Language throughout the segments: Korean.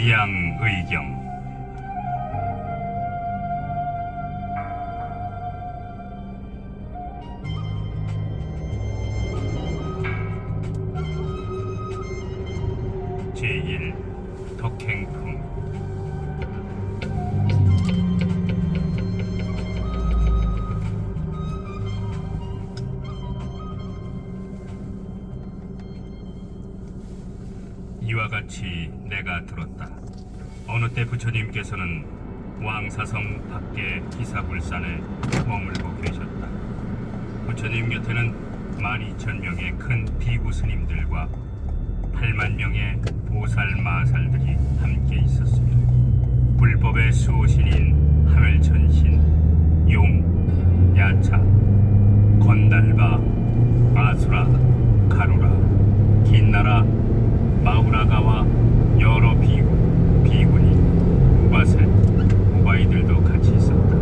무량의경. 제1 덕행품. 이와 같이 내가 들었다. 어느 때 부처님께서는 왕사성 밖에 기사불산에 머물고 계셨다. 부처님 곁에는 12,000명의 큰 비구 스님들과 8만 명의 보살 마살들이 함께 있었으며, 불법의 수호신인 하늘천신, 용, 야차, 건달바, 아수라, 가루라, 긴나라, 마우라가와 여러 비구, 비구니, 우바셀, 우바이들도 같이 있었다.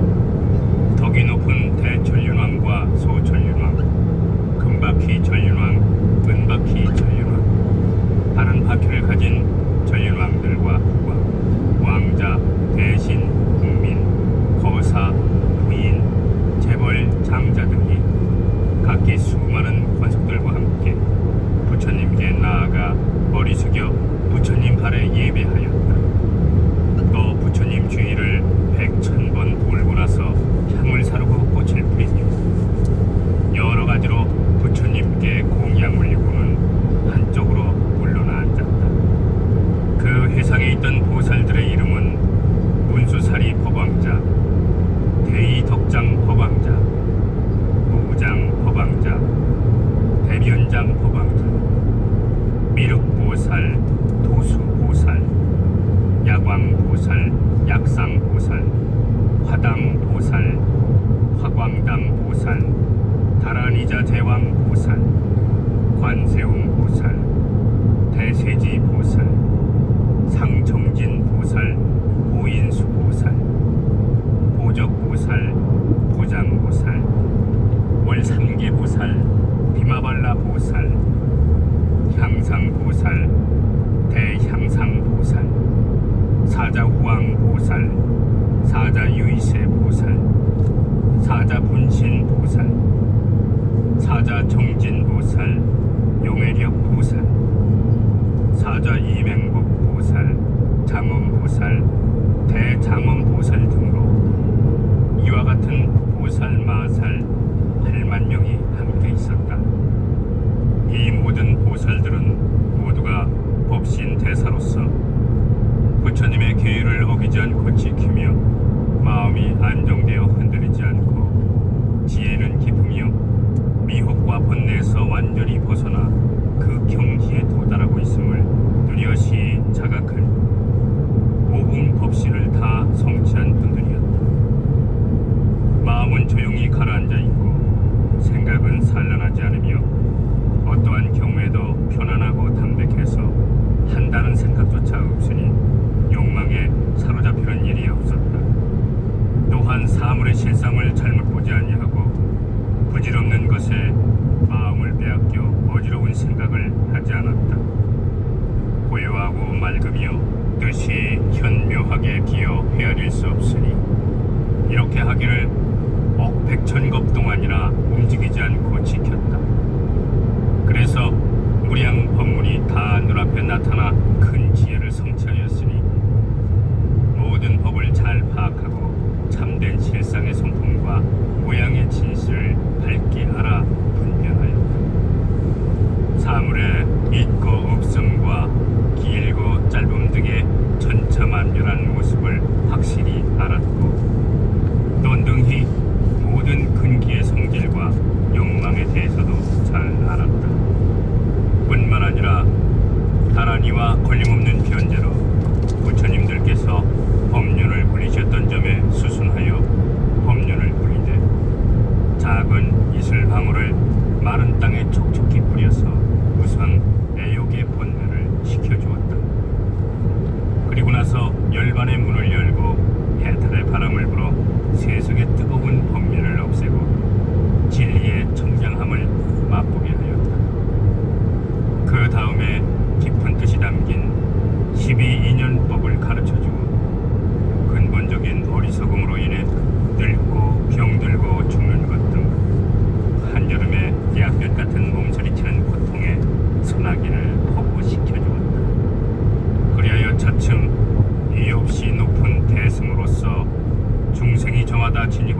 덕이 높은 대전륜왕과 소전륜왕, 금바퀴 전륜왕, 은바퀴 전륜왕, 다른 바퀴를 가진 전륜왕들과 국왕, 왕자, 대신, 국민, 거사, 부인, 재벌, 장자 등이 각기 수많은 권속들과 함께 부처님께 나아가 머리 숙여 부처님 발에 예배하였다. 또 부처님 주위를 100,000번 돌고 나서 향을 사르고 꽃을 뿌리며 여러 가지로 부처님께 공양을 이고는 한쪽으로 물러나 앉았다. 그 회상에 있던 보살들의 이름은 문수사리 법왕자, 대이덕장 법왕자, 무장 법왕자, 대변장 법왕자, 미륵보살, 도수보살, 야광보살, 약상보살, 화당보살, 화광당보살, 다라니자 제왕보살, 관세음보살, 대세지보살, 상정진보살, 보인수보살, 보적보살, 보장보살, 월삼계보살, 비마발라보살, 향상보살, 대향상보살, 사자후왕보살, 사자유이세보살, 사자분신보살, 사자정진보살, 용해력보살, 사자이맹복보살, 장엄보살, 대장엄보살 등으로 이와 같은 보살 마살 8만 명이 함께 있었다. 이 모든 보살들은 모두가 법신 대사로서 부처님의 계율을 어기지 않고 지키며 마음이 안정되어 흔들리지 않고 지혜는 깊으며 미혹과 번뇌에서 완전히 벗어나 그 경지에 도달하고 있음을 뚜렷이 자각하니 모든 법신을 다 성취한 분들이었다. 마음은 조용히 가라앉아 있고 생각은 산란하지 않으며 어떠한 경우에도 편안하고 담백해서 한다는 생각조차 없으니 욕망에 사로잡히는 일이 없었다. 또한 사물의 실상을 잘못 보지 아니하고 부질없는 것에 마음을 빼앗겨 어지러운 생각을 하지 않았다. 고요하고 맑으며 뜻이 현묘하게 기어 헤아릴 수 없으니 이렇게 하기를 억백천겁 동안이나 움직이지 않고 지켰다. 그래서 무량 법문이 다 눈앞에 나타나 큰 지혜를 성취하였으니 모든 법을 잘 파악하고 참된 실상의 성품과 모양의 진실을 밝게 알아 분별하였다. 사물의 있고 없음과 길고 짧음 등의 천차만별한 모습을 확실히 알았고 또 능히 모든 근기의 성질과 욕망에 대해서도 잘 알았다. 뿐만 아니라 다라니와 걸림없는 변제로 부처님들께서 법륜을 굴리셨던 점에 수순하여 법륜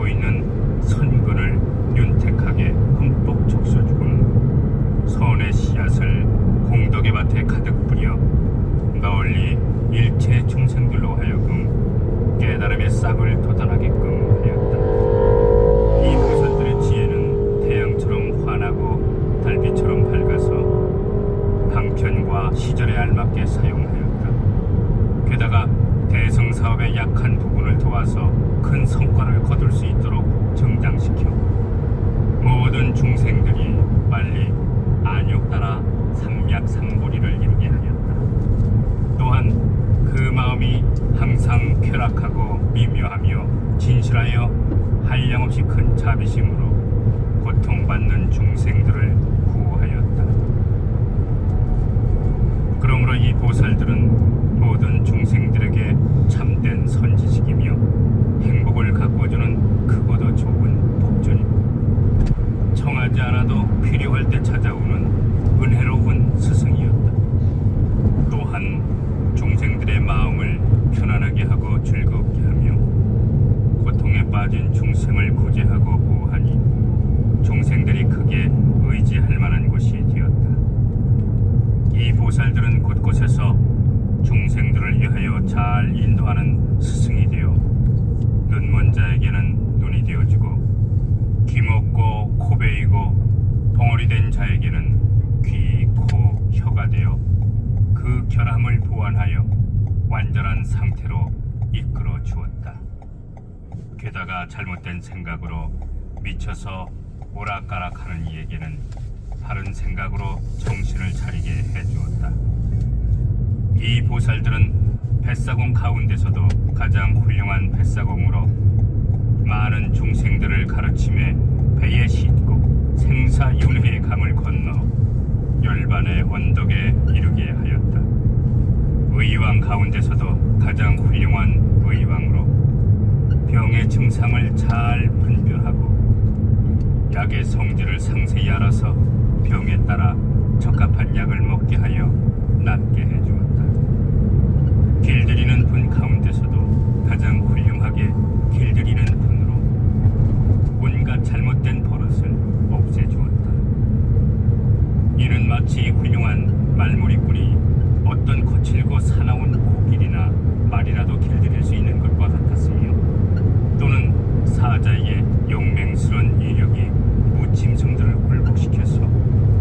맺히고 있는 선근을 윤택하게 흠뻑 적셔주고는 선의 씨앗을 공덕의 밭에 가득 뿌려 널리 일체 중생들로 하여금 깨달음의 싹을 돋아나게끔 하였다. 이 보살들의 지혜는 태양처럼 환하고 달빛처럼 밝아서 방편과 시절에 알맞게 사용하였다. 게다가 대성사업의 약한 부분을 도와서 큰 성과를 거둘 수 있도록 정장시켜 모든 중생들이 빨리 안욕 따라 삼약삼보리를 이루게 하였다. 또한 그 마음이 항상 쾌락하고 미묘하며 진실하여 한량없이 큰 자비심으로 고통받는 중생들을 구하였다. 그러므로 이 보살들은 모든 중생들에게 참된 선지식이며 행복을 가꿔주는 크고도 좋은 복존이고 청하지 않아도 필요할 때 찾아오는 은혜로운 스승이었다. 또한 중생들의 마음을 편안하게 하고 즐겁게 하며 고통에 빠진 중생을 구제하고 보호하니 중생들이 크게 의지할 만한 곳이 되었다. 이 보살들은 곳곳에서 중생들을 위하여 잘 인도하는 스승이 되어 눈먼 자에게는 눈이 되어주고 귀먹고 코 베이고 벙어리 된 자에게는 귀, 코, 혀가 되어 그 결함을 보완하여 완전한 상태로 이끌어 주었다. 게다가 잘못된 생각으로 미쳐서 오락가락하는 이에게는 바른 생각으로 정신을 차리게 해주었다. 이 보살들은 뱃사공 가운데서도 가장 훌륭한 뱃사공으로 많은 중생들을 가르침에 배에 싣고 생사윤회의 강을 건너 열반의 언덕에 이르게 하였다. 의왕 가운데서도 가장 훌륭한 의왕으로 병의 증상을 잘 분별하고 약의 성질을 상세히 알아서 병에 따라 적합한 약을 먹게 하여 낫게 해주었다. 길들이는 분 가운데서도 가장 훌륭하게 길들이는 분으로 온갖 잘못된 버릇을 없애주었다. 이는 마치 훌륭한 말머리꾼이 어떤 거칠고 사나운 코길이나 말이라도 길들일 수 있는 것과 같았으며 또는 사자의 용맹스런 이력이 무짐승들을 굴복시켜서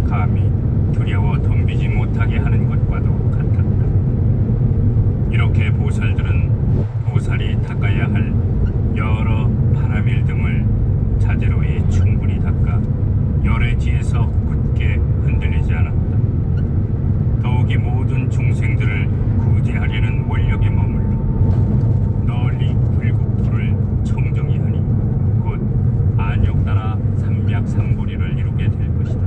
감히 두려워 덤비지 못하게 하는 것과도 같았다. 이렇게 보살들은 보살이 닦아야 할 여러 바라밀 등을 자재로이 충분히 닦아 열애지에서 굳게 흔들리지 않았다. 더욱이 모든 중생들을 구제하려는 원력에 머물러 널리 불국토를 청정히 하니 곧 안욕 따라 삼약삼보리를 이루게 될 것이다.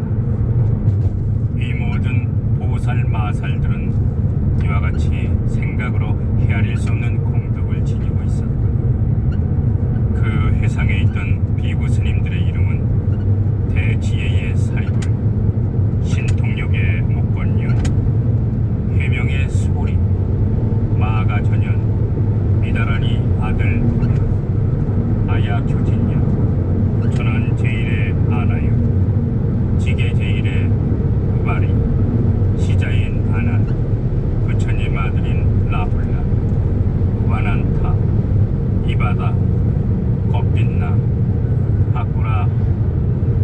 이 모든 보살 마살들은 이와 같이 생각으로 헤아릴 수 없는 공덕을 지니고 있었다. 그 회상에 있던 비구 스님들의 이름은 대지혜의 사리불, 신통력의 목건윤, 해명의 수고리, 마가전연, 미다라니 아들 부르, 아야 교진년, 천안 제일의 아나유, 지게 제일의 우바리, 시자인 아난, 부처님 아들인 라훌라, 우바난타, 이바다, 겁빛나, 바꾸라,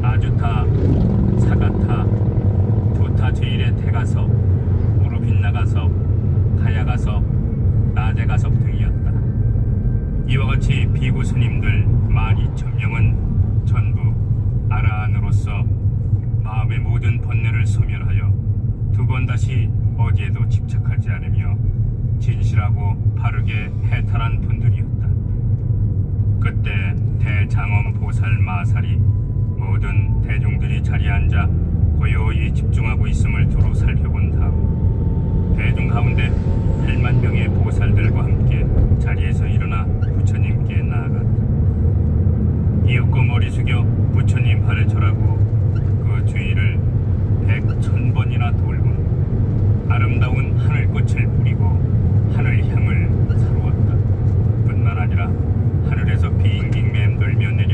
아주타, 사가타, 두타 제일의 태가섭, 우루빗나가섭, 가야가섭, 나제가섭 등이었다. 이와 같이 비구 스님들 12,000명은 전부 아라한으로서 마음의 모든 번뇌를 소멸하여 두 번 다시 어디에도 집착하지 않으며 진실하고 바르게 해탈한 분들이었다. 그때 대장엄 보살 마살이 모든 대중들이 자리에 앉아 고요히 집중하고 있음을 두루 살펴본 다음 대중 가운데 8만 명의 보살들과 함께 자리에서 일어나 부처님께 나아갔다. 이윽고 머리 숙여 부처님 발에 절하고 그 주위를 100,000번이나 돌고 아름다운 하늘꽃을 뿌리고 하늘향을 사루었다. 뿐만 아니라 하늘에서 빙빙 맴돌며 내려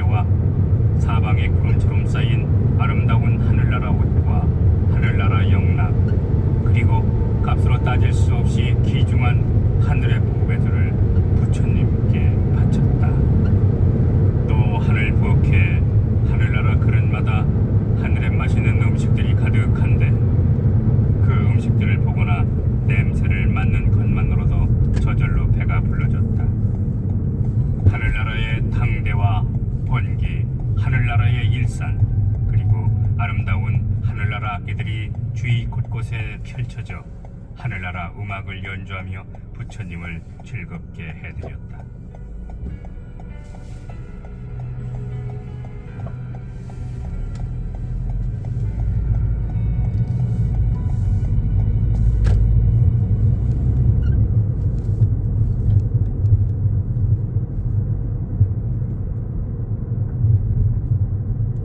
일산, 그리고 아름다운 하늘나라 악기들이 주위 곳곳에 펼쳐져 하늘나라 음악을 연주하며 부처님을 즐겁게 해드렸다.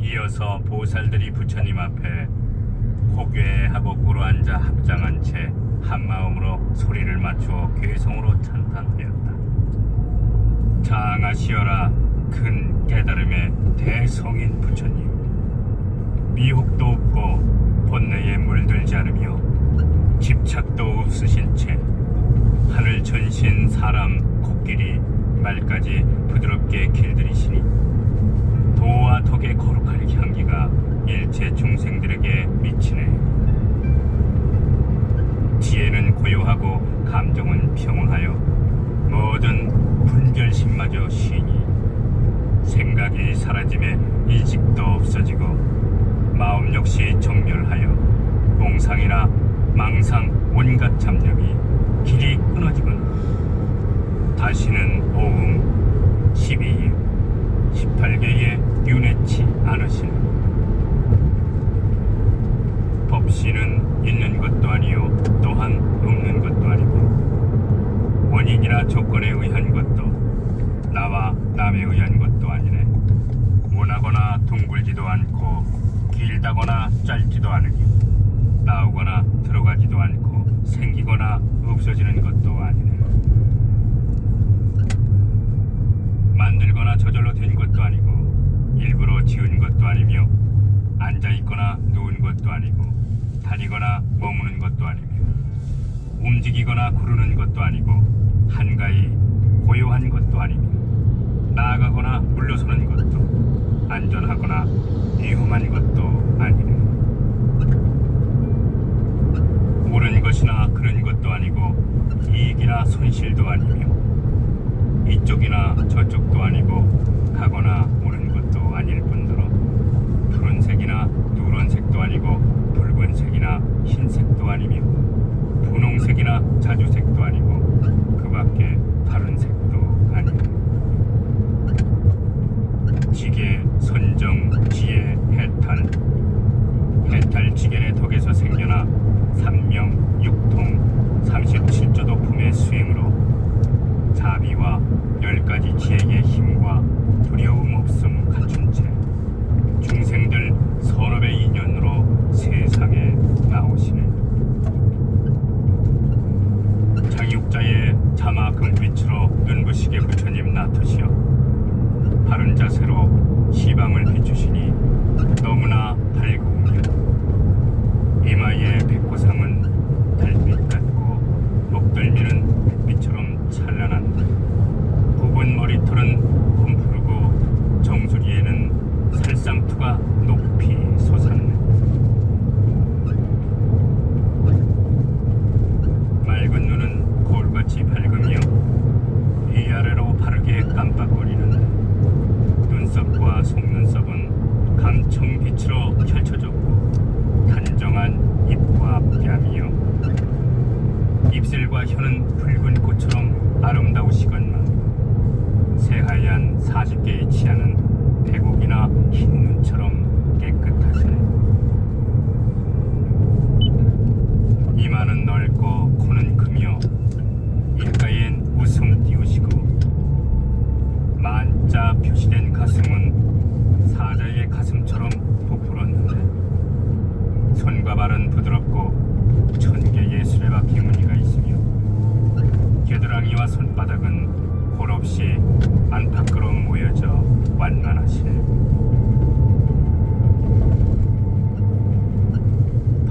이어서 보살들이 부처님 앞에 호궤하고 꿇어앉아 합장한 채 한마음으로 소리를 맞추어 괴성으로 찬탄하였다. 장하시어라 큰 깨달음의 대성인 부처님, 미혹도 없고 본내에 물들지 않으며 집착도 없으신 채 하늘 전신 사람 코끼리 말까지 부드럽게 길들이시니 도와 덕의 거룩한 향기가 일체 중생들에게 미치네. 지혜는 고요하고 감정은 평온하여 모든 분별심마저 쉬니 생각이 사라짐에 인식도 없어지고 마음 역시 정멸하여 몽상이나 망상 온갖 잡념이 길이 끊어지거나 다시는 오음 12임 18개의 윤회치 않으시는 법신은 있는 것도 아니요 또한 없는 것도 아니고 원인이나 조건에 의한 것도 나와 남에 의한 것도 아니네. 원하거나 둥글지도 않고 길다거나 짧지도 않으며 나오거나 들어가지도 않고 생기거나 없어지는 것도 아니네. 만들거나 저절로 된 것도 아니고 일부러 지은 것도 아니며 앉아있거나 누운 것도 아니고 다니거나 머무는 것도 아니며 움직이거나 구르는 것도 아니고 한가히 고요한 것도 아니며 나아가거나 물러서는 것도 안전하거나 위험한 것도 아니네. 옳은 것이나 그런 것도 아니고 이익이나 손실도 아니며 이쪽이나 저쪽도 아니고 가거나 오는 것도 아닐 뿐더러 푸른색이나 누런색도 아니고 붉은색이나 흰색도 아니며 분홍색이나 자주색도 아니고 그 밖에 다른 색도 아니고 지계, 선정, 지혜, 해탈 지견의 덕에서 생겨나 삼명, 육통, 37조도 품의 수행으로 자비와 10가지 지혜의 힘과 두려움 없음 갖춘 채 중생들 선업의 인연으로 세상에 나오시네. 장육자의 자마 금빛으로 눈부시게 부처님 나타시어 바른 자세로 시방을 비추시니 너무나 밝으며 이마의 백고상은 달빛 같고 목덜미는 햇빛처럼 찬란한데 부분 머리털은 곰푸르고 정수리에는 살상투가 높이 솟았네. 맑은 눈은 거울같이 밝으며 위아래로 바르게 깜빡거리는데 눈썹과 속눈썹은 감청빛으로 펼쳐졌고 단정한 입과 뺨이요 입술과 혀는 붉은 꽃처럼 아름다우시건만 새하얀 40개의 치아는 백옥이나 흰 눈처럼 깨끗하시네. 이마는 넓고 코는 크며 입가엔 웃음 띄우시고 만자 표시된 가슴은 사자의 가슴처럼 부풀었는데 손과 발은 부드럽고 1000개의 수레바퀴 무늬가 있으며 겨드랑이와 손바닥은 골없이 안팎으로 모여져 완만하시네.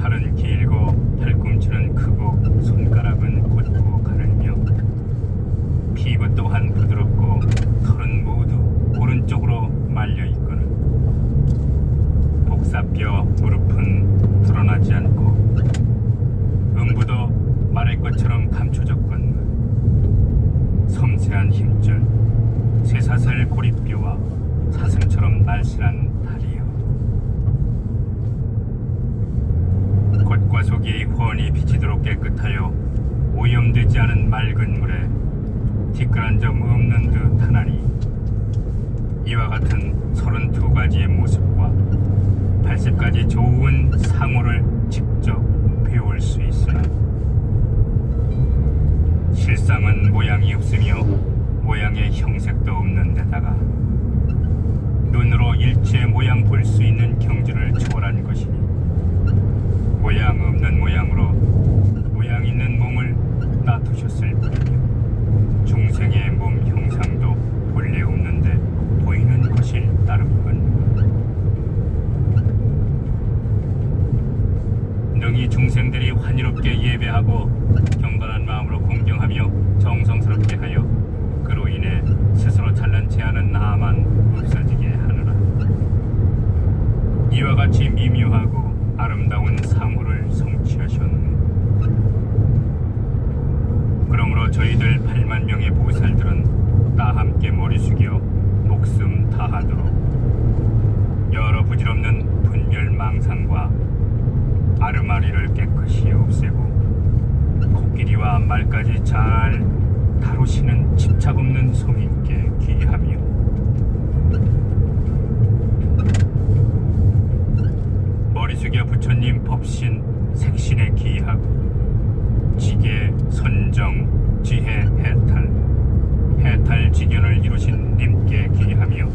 팔은 길고 팔꿈치는 크고 손가락은 곧고 가늘며 피부 또한 부드럽고 털은 모두 오른쪽으로 말려있거늘 복사뼈 무릎은 드러나지 않고 음부도 말의 것처럼 감춰졌건만 섬세한 힘줄 쇠사슬 고리뼈와 사슴처럼 날씬한 다리여 깨끗하여 오염되지 않은 맑은 물에 티끌한 점 없는 듯 하나니 이와 같은 32가지의 모습과 80가지 좋은 상호를 직접 배울 수 있으나 실상은 모양이 없으며 모양의 형색도 없는 데다가 눈으로 일체 모양 볼 수 있는 경지를 초월한 것이니 모양 없는 모양으로 모양 있는 몸을 놔두셨을 뿐이며 중생의 몸 형상도 본래 없는데 보이는 것일 따름이건 능히 중생들이 환희롭게 예배하고 경건한 마음으로 공경하며 정성스럽게 하여 그로 인해 스스로 잘난 체하는 나만 없어지게 하느라 이와 같이 미묘하고 아름다운 상호를 성취하셨네. 그러므로 저희들 8만 명의 보살들은 다 함께 머리 숙여 목숨 다하도록 여러 부질없는 분별 망상과 아르마리를 깨끗이 없애고 코끼리와 말까지 잘 다루시는 집착 없는 성인께 귀하며 머리 숙여 부처님 법신 색신에 귀하고 지계 선정 지혜 해탈 지견을 이루신 님께 귀하며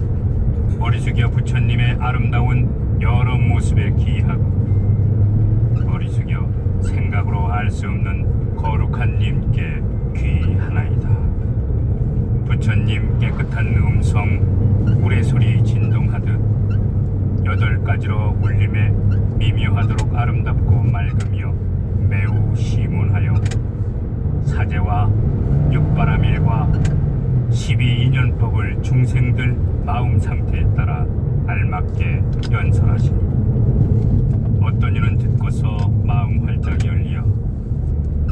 머리 숙여 부처님의 아름다운 여러 모습에 귀하고 머리 숙여 생각으로 알 수 없는 거룩한 님께 귀하나이다. 부처님 깨끗한 음성 우레소리 진동하듯 8가지로 울림에 미묘하도록 아름답고 맑으며 매우 시문하여 사제와 육바라밀과 12인연법을 중생들 마음 상태에 따라 알맞게 연설하시니 어떤 이는 듣고서 마음 활짝 열리어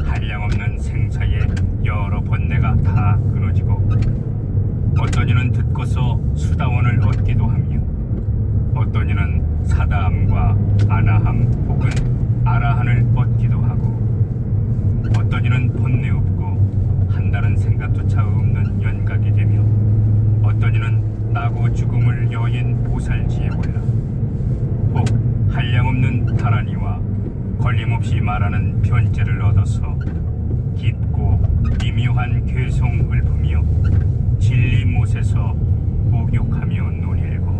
한량없는 생사의 여러 번뇌가 다 끊어지고 어떤 이는 듣고서 수다원을 얻기도 하며 어떤 이는 사다함과 아나함 혹은 아라한을 얻기도 하고 어떤 이는 번뇌 없고 한다는 생각조차 없는 연각이 되며 어떤 이는 나고 죽음을 여인 보살지에 올라 혹 한량없는 다란이와 걸림없이 말하는 변제를 얻어서 깊고 미묘한 괴성을 읊으며 진리 못에서 목욕하며 논일고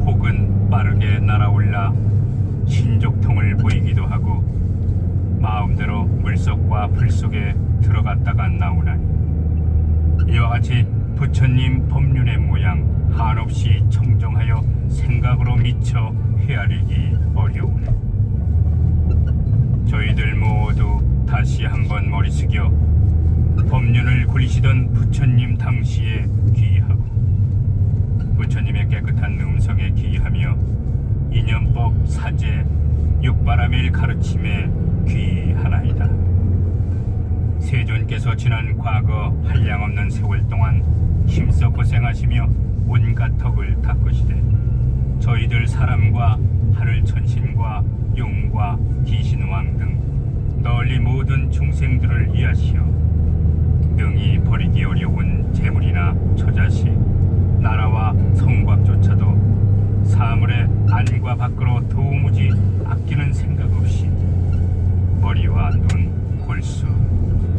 혹은 빠르게 날아올라 신족통을 보이기도 하고 마음대로 물속과 불 속에 들어갔다가 나오나니 이와 같이 부처님 법륜의 모양 한없이 청정하여 생각으로 미처 헤아리기 어려우네. 저희들 모두 다시 한번 머리 숙여 법륜을 굴리시던 부처님 당시에 귀하고 부처님의 깨끗한 음성에 귀하며 인연법 사제 육바라밀 가르침에 귀하나이다. 세존께서 지난 과거 한량없는 세월 동안 힘써 고생하시며 온갖 덕을 닦으시되 저희들 사람과 하늘 천신과 용과 귀신왕 등 널리 모든 중생들을 위하시어 능히 버리기 어려운 재물이나 처자식, 나라와 성곽조차도 사물의 안과 밖으로 도무지 아끼는 생각 없이 머리와 눈, 골수,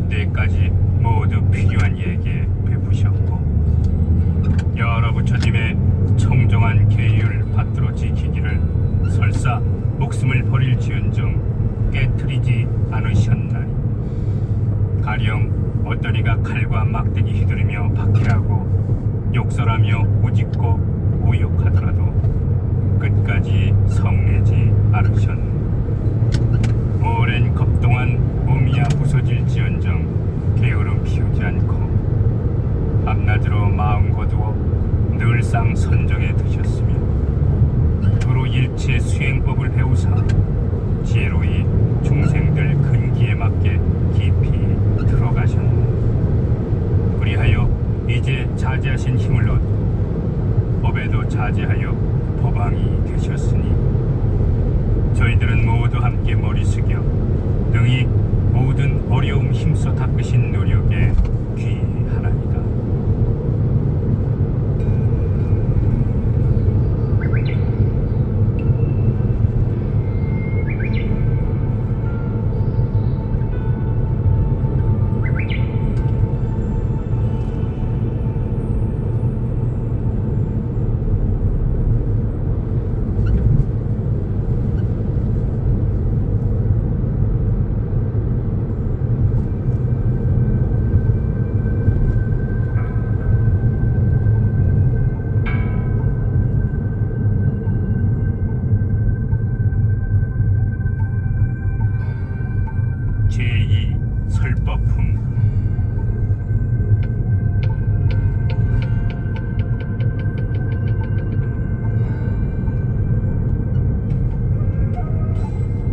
뇌까지 모두 필요한 이에게 베푸셨고 여러 부처님의 청정한 계율 받들어 지키기를 설사 목숨을 버릴지언정 깨트리지 않으셨나니 가령 어떤 이가 칼과 막대기 휘두르며 박해하고 욕설하며 꾸짖고 모욕하더라도 끝까지 성내지 않으셨네. 오랜 겁 동안 몸이야 부서질지언정 게으름 피우지 않고 밤낮으로 마음 거두어 늘상 선정에 드셨으며 도로 일체 수행법을 배우사 지혜로이 중생들 근기에 맞게 깊이 들어가셨네. 그리하여 이제 자제하신 힘을 얻고 법에도 자제하여 법왕이 되셨으니 저희들은 모두 함께 머리 숙여 능히 힘써 닦으신 노력에 귀하나이다. 제2 설법품.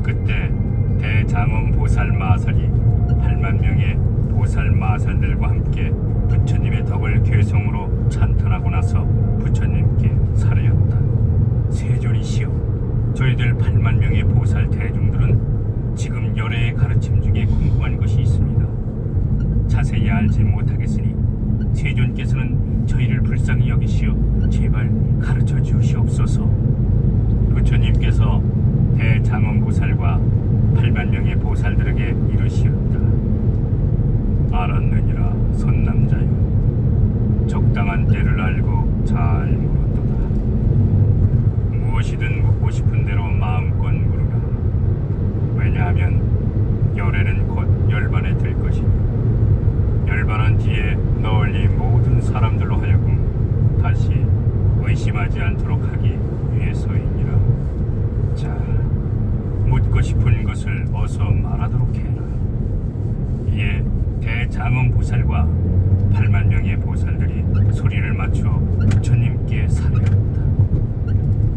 그때 대장엄 보살 마살이 8만 명의 보살 마살들과 함께 부처님의 덕을 괴성으로 찬탄하고 나서 부처님께 사례였다. 세존이시여, 저희들 8만 명의 보살 대중들은 지금 열애의 가르침 중에 궁금한 것이 있습니다. 자세히 알지 못하겠으니 세존께서는 저희를 불쌍히 여기시어 제발 가르쳐 주시옵소서. 부처님께서 대장엄보살과 8만 명의 보살들에게 이르시었다. 알았느니라 선남자여, 적당한 때를 알고 잘 물었도다. 무엇이든 묻고 싶은 대로 마음껏 물으라. 왜냐하면 열애는 곧 열반에 들 것이니 열반한 뒤에 널리 모든 사람들로 하여금 다시 의심하지 않도록 하기 위해서이니라. 자, 묻고 싶은 것을 어서 말하도록 해라. 이에 대장엄 보살과 8만 명의 보살들이 소리를 맞춰 부처님께 사례했다.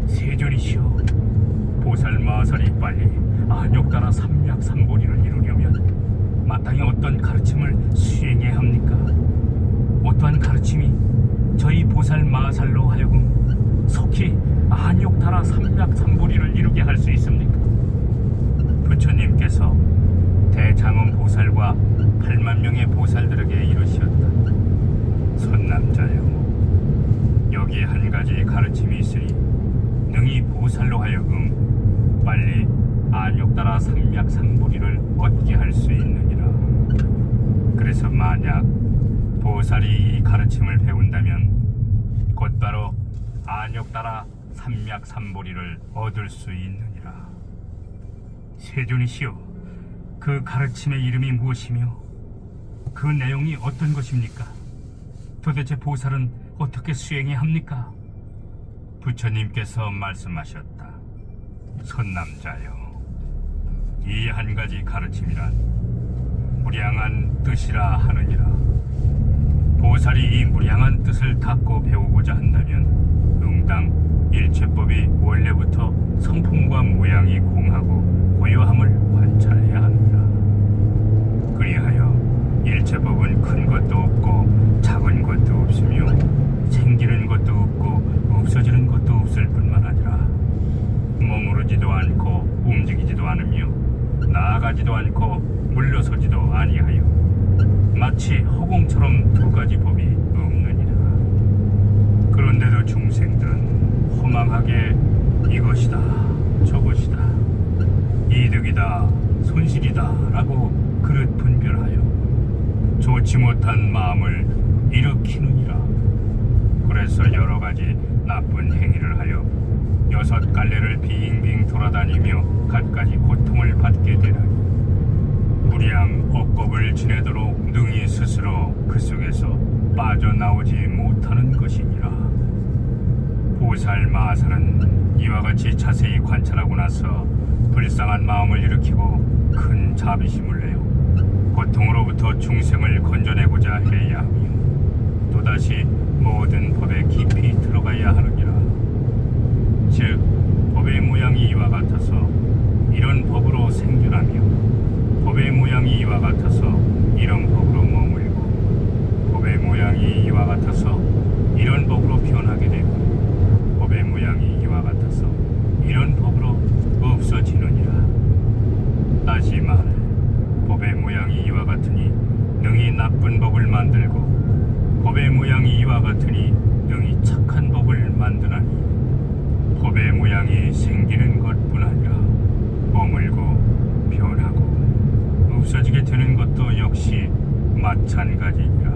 세존이시여, 보살 마살이 빨리 안욕따라 삼약삼보리를 이루려면 마땅히 어떤 가르침을 수행해야 합니까? 어떠한 가르침이 저희 보살 마살로 하여금 속히 안욕따라 삼약삼보리를 이루게 할 수 있습니까? 부처님께서 대장엄 보살과 8만 명의 보살들에게 이르셨다. 선남자여, 여기에 한 가지 가르침이 있으니 능히 보살로 하여금 빨리 안욕따라 삼약삼보리를 얻게 할 수 있느니라. 그래서 만약 보살이 이 가르침을 배운다면 곧바로 안욕따라 삼약삼보리를 얻을 수 있느니라. 세존이시여, 그 가르침의 이름이 무엇이며 그 내용이 어떤 것입니까? 도대체 보살은 어떻게 수행해야 합니까? 부처님께서 말씀하셨다. 선남자여, 이 한 가지 가르침이란 무량한 뜻이라 하느니라. 보살이 이 무량한 뜻을 닫고 배우고자 한다면 응당 일체법이 원래부터 성품과 모양이 공하고 고요함을 관찰해야 합니다. 그리하여 일체법은 큰 것도 없고 작은 것도 없으며 생기는 것도 없고 없어지는 것도 없을 뿐만 아니라 머무르지도 않고 움직이지도 않으며 나아가지도 않고 물러서지도 아니하여 마치 허공처럼 두 가지 법이 없느니라. 그런데도 중생들은 허망하게 이것이다 저것이다 이득이다 손실이다 라고 그릇 분별하여 좋지 못한 마음을 일으키느니라. 그래서 여러 가지 나쁜 행위를 하여 6갈래를 빙빙 돌아다니며 갖가지 고통을 받게 되나니 무량 억겁을 지내도록 능히 스스로 그 속에서 빠져나오지 못하는 것이니라. 보살 마살은 이와 같이 자세히 관찰하고 나서 불쌍한 마음을 일으키고 큰 자비심을 내어 고통으로부터 중생을 건져내고자 해야 하며 또다시 모든 법에 깊이 들어가야 하느니라. 즉 법의 모양이 이와 같아서 이런 법으로 생겨나며 법의 모양이 이와 같아서 이런 법으로 머물고 법의 모양이 이와 같아서 이런 법으로 변하게 되고 법의 모양이 이와 같아서 이런 법으로 없어지느니라. 다시 말해 법의 모양이 이와 같으니 모양이 생기는 것뿐 아니라 머물고 변하고 없어지게 되는 것도 역시 마찬가지니라.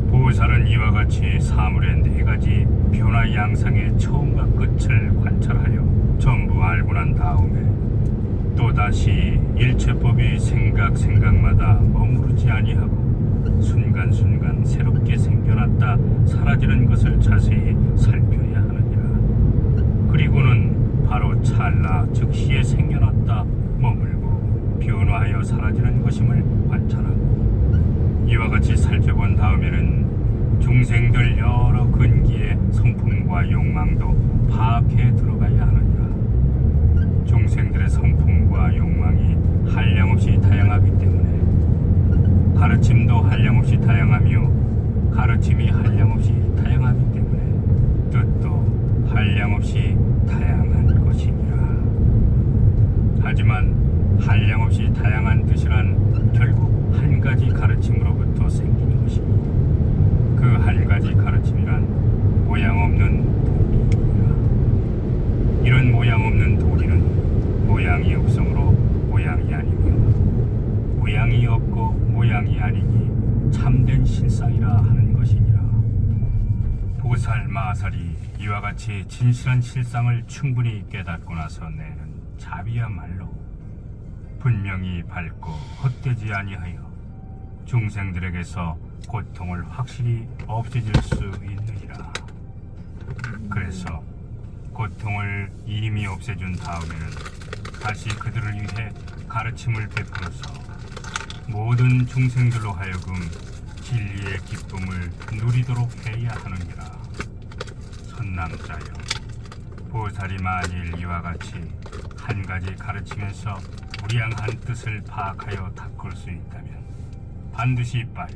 보살은 이와 같이 사물의 네 가지 변화 양상의 처음과 끝을 관찰하여 전부 알고 난 다음에 또다시 일체법이 생각마다 머무르지 아니하고 순간순간 새롭게 생겨났다 사라지는 것을 자세히 살펴야 하느니라. 그리고는 바로 찰나 즉시에 생겨났다 머물고 변화하여 사라지는 것임을 관찰하고 이와 같이 살펴본 다음에는 중생들 여러 근기의 성품과 욕망도 파악해 들어가야 하느니라. 중생들의 성품과 욕망이 한량없이 다양하기 때문에 가르침도 한량없이 다양하며 가르침이 한량없이 다양하기 때문에 뜻도 한량없이 다양한 것이니라. 하지만 한량없이 다양한 뜻이란 결국 한 가지 가르침으로부터 생긴 것이니 그 한 가지 가르침이란 모양 없는 도리이니라. 이런 모양 없는 도리는 모양이 없으므로 모양이 아니며 모양이 없고 모양이 아니니 참된 실상이라 하는 것이니라. 보살 마살이 이와 같이 진실한 실상을 충분히 깨닫고 나서 내는 자비야말로 분명히 밝고 헛되지 아니하여 중생들에게서 고통을 확실히 없애질 수 있느니라. 그래서 고통을 이미 없애준 다음에는 다시 그들을 위해 가르침을 베풀어서 모든 중생들로 하여금 진리의 기쁨을 누리도록 해야 하느니라. 선남자여, 보살이 만일 이와 같이 한 가지 가르침에서 무량한 뜻을 파악하여 닦을 수 있다면 반드시 빨리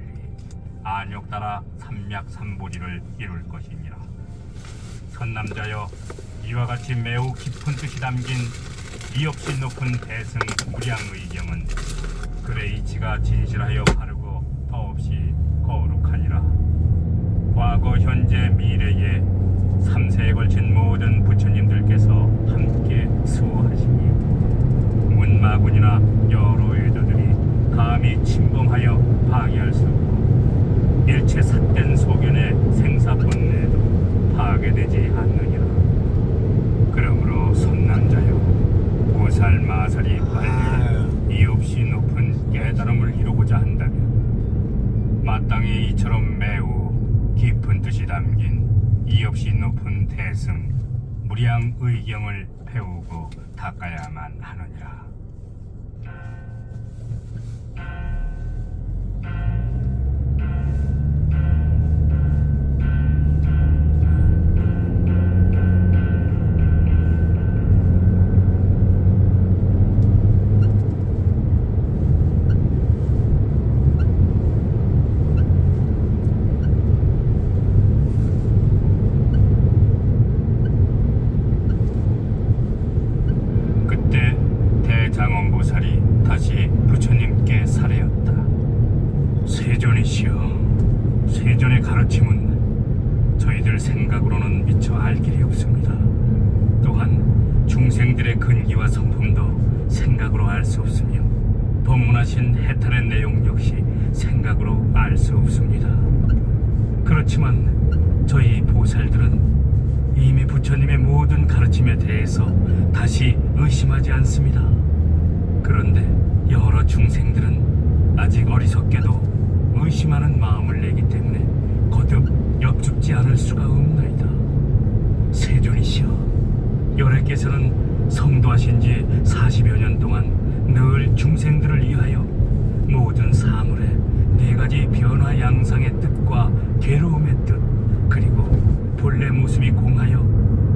안욕 따라 삼맥삼보리를 이룰 것이니라. 선남자여, 이와 같이 매우 깊은 뜻이 담긴 이 없이 높은 대승 무량의경은 그의 이치가 진실하여 바르고 더없이 거룩하니라. 과거 현재 미래에 3세에 걸친 모든 부처님들께서 함께 수호하시니 문마군이나 여러 애도들이 감히 침범하여 방해할 수 없고 일체 삿된 소견의 생사본래도 파괴되지 않느니라. 그러므로 선남자여, 보살 마살이 빨리 이 없이 높은 깨달음을 이루고자 한다면 마땅히 이처럼 매우 깊은 뜻이 담긴 이 없이 높은 대승 무량의경을 배우고 닦아야만 하느니라. 장원보살이 다시 부처님께 살해였다. 세존이시여, 세존의 가르침은 저희들 생각으로는 미처 알 길이 없습니다. 또한 중생들의 근기와 성품도 생각으로 알 수 없으며 법문하신 해탈의 내용 역시 생각으로 알 수 없습니다. 그렇지만 저희 보살들은 이미 부처님의 모든 가르침에 대해서 다시 의심하지 않습니다. 그런데 여러 중생들은 아직 어리석게도 의심하는 마음을 내기 때문에 거듭 엽죽지 않을 수가 없나이다. 세존이시여, 열애께서는 성도하신 지 40여 년 동안 늘 중생들을 위하여 모든 사물의 네 가지 변화 양상의 뜻과 괴로움의 뜻, 그리고 본래 모습이 공하여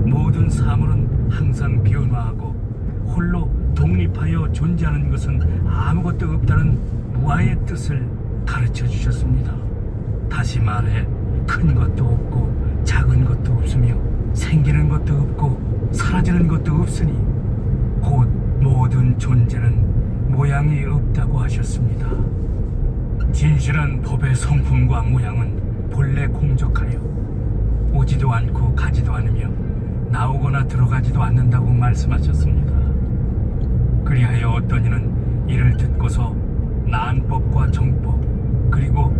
모든 사물은 항상 변화하고 홀로 독립하여 존재하는 것은 아무것도 없다는 무아의 뜻을 가르쳐 주셨습니다. 다시 말해 큰 것도 없고 작은 것도 없으며 생기는 것도 없고 사라지는 것도 없으니 곧 모든 존재는 모양이 없다고 하셨습니다. 진실한 법의 성품과 모양은 본래 공적하여 오지도 않고 가지도 않으며 나오거나 들어가지도 않는다고 말씀하셨습니다. 그리하여 어떤 이는 이를 듣고서 난법과 정법 그리고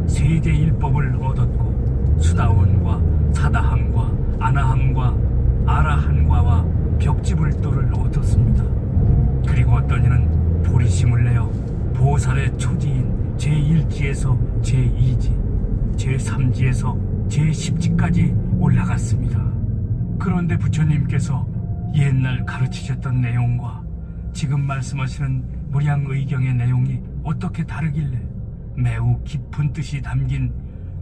세제일법을 얻었고 수다원과 사다함과 아나함과 아라한과와 벽지불도를 얻었습니다. 그리고 어떤 이는 보리심을 내어 보살의 초지인 제1지에서 제2지, 제3지에서 제10지까지 올라갔습니다. 그런데 부처님께서 옛날 가르치셨던 내용과 지금 말씀하시는 무량의경의 내용이 어떻게 다르길래 매우 깊은 뜻이 담긴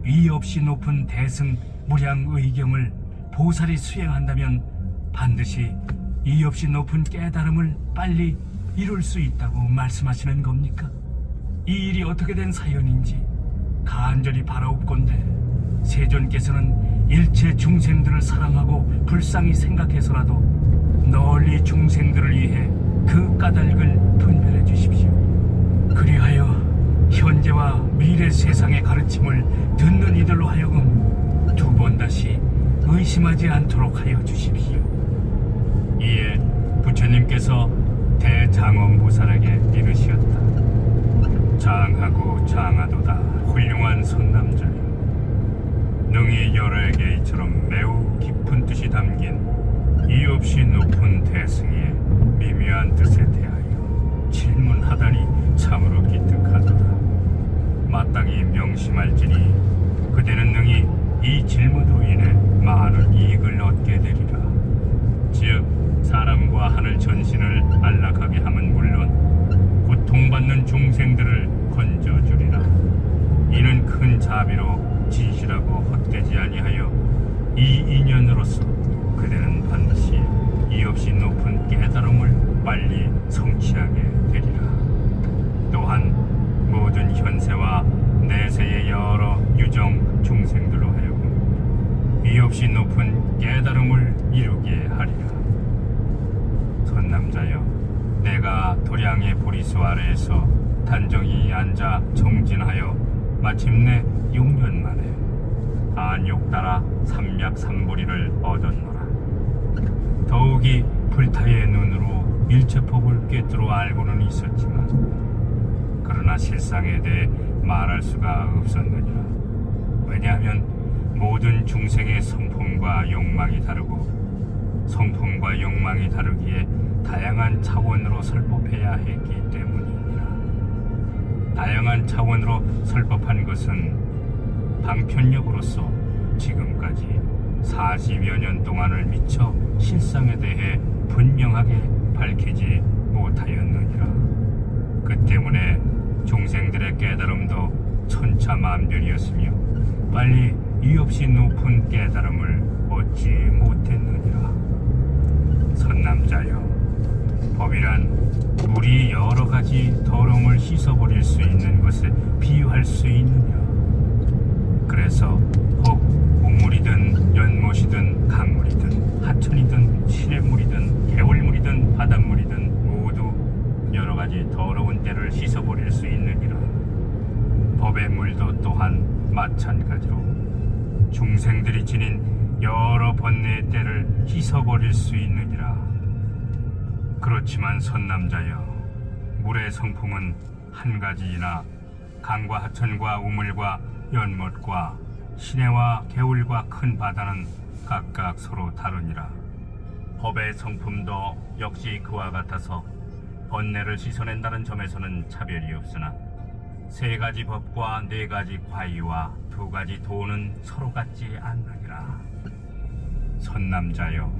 위 없이 높은 대승 무량의경을 보살이 수행한다면 반드시 이 없이 높은 깨달음을 빨리 이룰 수 있다고 말씀하시는 겁니까? 이 일이 어떻게 된 사연인지 간절히 바라옵건대 세존께서는 일체 중생들을 사랑하고 불쌍히 생각해서라도 널리 중생들을 위해 그 까닭을 분별해 주십시오. 그리하여 현재와 미래 세상의 가르침을 듣는 이들로 하여금 두 번 다시 의심하지 않도록 하여 주십시오. 이에 부처님께서 대장엄보살에게 이르시었다. 장하고 장하도다 훌륭한 선남자여, 능히 열애의 이처럼 매우 깊은 뜻이 담긴 이 없이 높은 대승의 미묘한 뜻에 대하여 질문하다니 참으로 기특하도다. 마땅히 명심할지니 그대는 능히 이 질문으로 인해 많은 이익을 얻게 되리라. 즉 사람과 하늘 전신을 안락하게 함은 물론 고통받는 중생들을 건져주리라. 이는 큰 자비로 진실하고 헛되지 아니하여 이 인연으로서 그대는 반드시 이 없이 높은 깨달음을 빨리 성취하게 되리라. 또한 모든 현세와 내세의 여러 유정 중생들로 하여금 이 없이 높은 깨달음을 이루게 하리라. 선남자여, 내가 도량의 보리수 아래에서 단정히 앉아 정진하여 마침내 6년 만에 안욕 따라 삼략삼보리를 얻었노라. 더욱이 불타의 눈으로 일체법을 꿰뚫어 알고는 있었지만 그러나 실상에 대해 말할 수가 없었느니라. 왜냐하면 모든 중생의 성품과 욕망이 다르고 성품과 욕망이 다르기에 다양한 차원으로 설법해야 했기 때문이니라. 다양한 차원으로 설법한 것은 방편력으로서 지금까지 40여 년 동안을 미쳐 실상에 대해 분명하게 밝히지 못하였느니라. 그 때문에 중생들의 깨달음도 천차만별이었으며 빨리 이 없이 높은 깨달음을 얻지 못했느니라. 선남자여, 법이란 물이 여러 가지 더러움을 씻어버릴 수 있는 것에 비유할 수 있느니라. 그래서 혹 우물이든 연못이든 강물이든 하천이든 시냇물이든 개울물이든 바닷물이든 모두 여러 가지 더러운 때를 씻어버릴 수 있느니라. 법의 물도 또한 마찬가지로 중생들이 지닌 여러 번뇌의 때를 씻어버릴 수 있느니라. 그렇지만 선남자여, 물의 성품은 한 가지이나 강과 하천과 우물과 연못과 시내와 개울과 큰 바다는 각각 서로 다르니라. 법의 성품도 역시 그와 같아서 번뇌를 씻어낸다는 점에서는 차별이 없으나 세 가지 법과 네 가지 과의와 두 가지 도는 서로 같지 않느니라. 선남자여,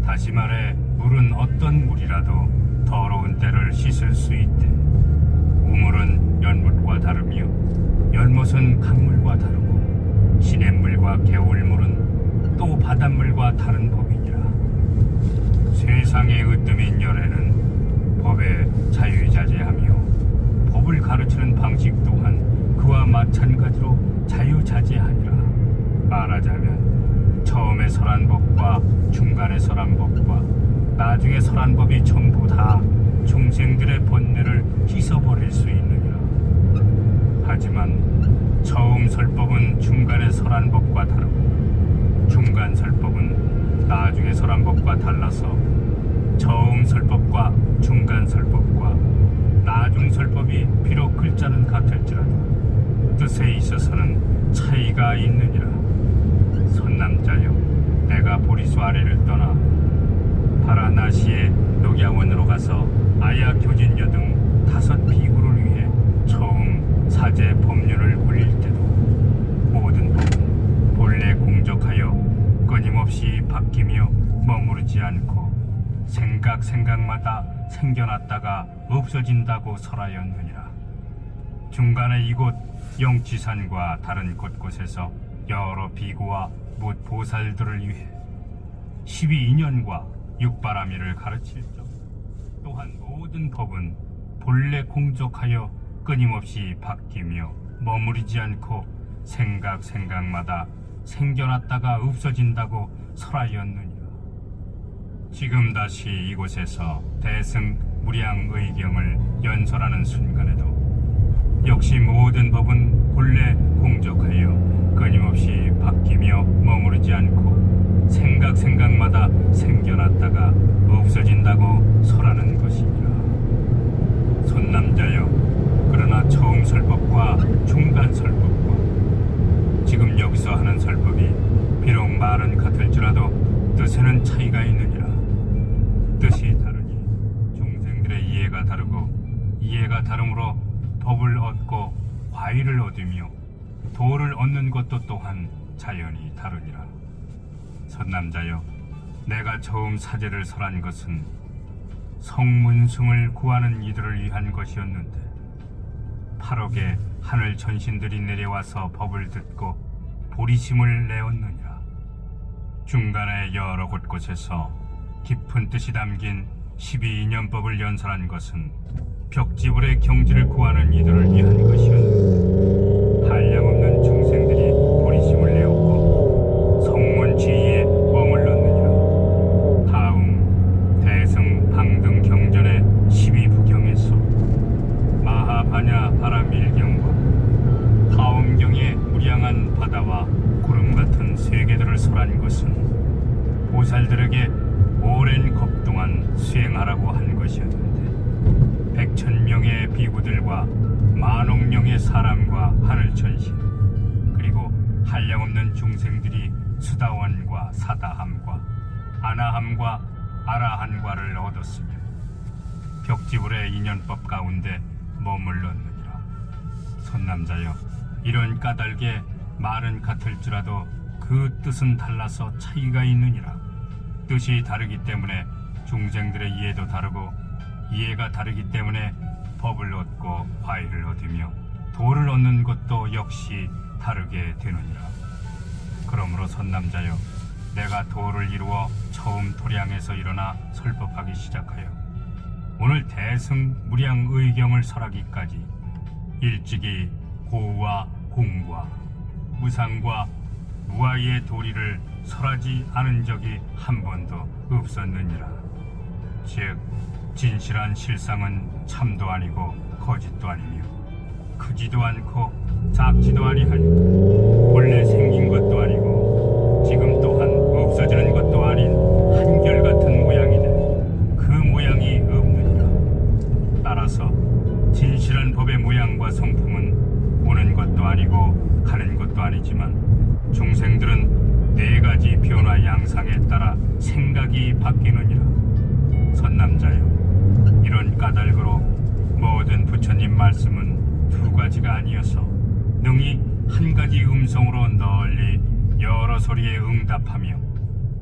다시 말해 물은 어떤 물이라도 더러운 때를 씻을 수 있대. 우물은 연못과 다르며 연못은 강물과 다르고 시냇물과 개울물은 또 바닷물과 다른 법이니라. 세상의 으뜸인 열애는 법에 자유자재하며 법을 가르치는 방식 또한 그와 마찬가지로 자유자재하니라. 말하자면 처음에 설한 법과 중간에 설한 법과 나중에 설한 법이 전부 다 중생들의 번뇌를 씻어버릴 수 있느니라. 하지만 처음 설법은 중간에 설한 법과 다르고 중간 설법은 나중에 설한 설한 법과 달라서 처음 설법과 중간 설법과 나중 설법이 비록 글자는 같을지라도 뜻에 있어서는 차이가 있느니라. 선남자여, 내가 보리수 아래를 떠나 바라나시의 녹야원으로 가서 아야 교진녀 등 5 비구를 위해 처음 사제 법률을 올릴 때도 모든 법은 본래 공적하여 끊임없이 바뀌며 머무르지 않고 생각마다 생겨났다가 없어진다고 설하였느니라. 중간에 이곳 영치산과 다른 곳곳에서 여러 비구와 못 보살들을 위해 12인연과 육바라밀을 가르칠 점, 또한 모든 법은 본래 공적하여 끊임없이 바뀌며 머무르지 않고 생각마다 생겨났다가 없어진다고 설하였느니라. 지금 다시 이곳에서 대승 무량의경을 연설하는 순간에도 역시 모든 법은 본래 공적하여 끊임없이 바뀌며 머무르지 않고 생각마다 생겨났다가 없어진다고 설하는 것이니라. 손남자여, 그러나 처음 설법과 중간 설법과 지금 여기서 하는 설법이 비록 말은 같을지라도 뜻에는 차이가 있느니라. 뜻이 다르니 중생들의 이해가 다르고 이해가 다름으로 법을 얻고 과일을 얻으며 도를 얻는 것도 또한 자연이 다르니라. 선남자여, 내가 처음 사제를 설한 것은 성문승을 구하는 이들을 위한 것이었는데 8억의 하늘 전신들이 내려와서 법을 듣고 보리심을 내었느니라. 중간에 여러 곳곳에서 깊은 뜻이 담긴 12인연법을 연설한 것은 벽지불의 경지를 구하는 이들을 위한 것이었는데 한량없는 중생들이 보리심을 내었고 성문지위에 머물렀느니라. 다음 대승 방등 경전의 12부경에서 마하바냐 바라밀경과 화엄경의 무량한 바다와 구름 같은 세계들을 설한 것은 보살들에게 오랜 겁 동안 수행하라고 한 것이었는데 100,000명의 비구들과 10,000,000명의 사람과 하늘천신 그리고 한량없는 중생들이 수다원과 사다함과 아나함과 아라한과를 얻었으며 벽지불의 인연법 가운데 머물렀느니라. 선남자여, 이런 까닭에 말은 같을지라도 그 뜻은 달라서 차이가 있느니라. 뜻이 다르기 때문에 중생들의 이해도 다르고 이해가 다르기 때문에 법을 얻고 과일을 얻으며 도를 얻는 것도 역시 다르게 되느니라. 그러므로 선남자여, 내가 도를 이루어 처음 도량에서 일어나 설법하기 시작하여 오늘 대승 무량의경을 설하기까지 일찍이 고와 공과 무상과 무아의 도리를 설하지 않은 적이 한 번도 없었느니라. 즉 진실한 실상은 참도 아니고 거짓도 아니며 크지도 않고 작지도 아니하여 본래 생긴 것도 아니고 지금 또한 없어지는 것도 아닌 한결같은 모양이되 그 모양이 없느니라. 따라서 진실한 법의 모양과 성품은 오는 것도 아니고 가는 것도 아니지만 중생들은 4가지 변화 양상에 따라 생각이 바뀌느니라. 선남자여, 이런 까닭으로 모든 부처님 말씀은 2가지가 아니어서 능히 한 가지 음성으로 널리 여러 소리에 응답하며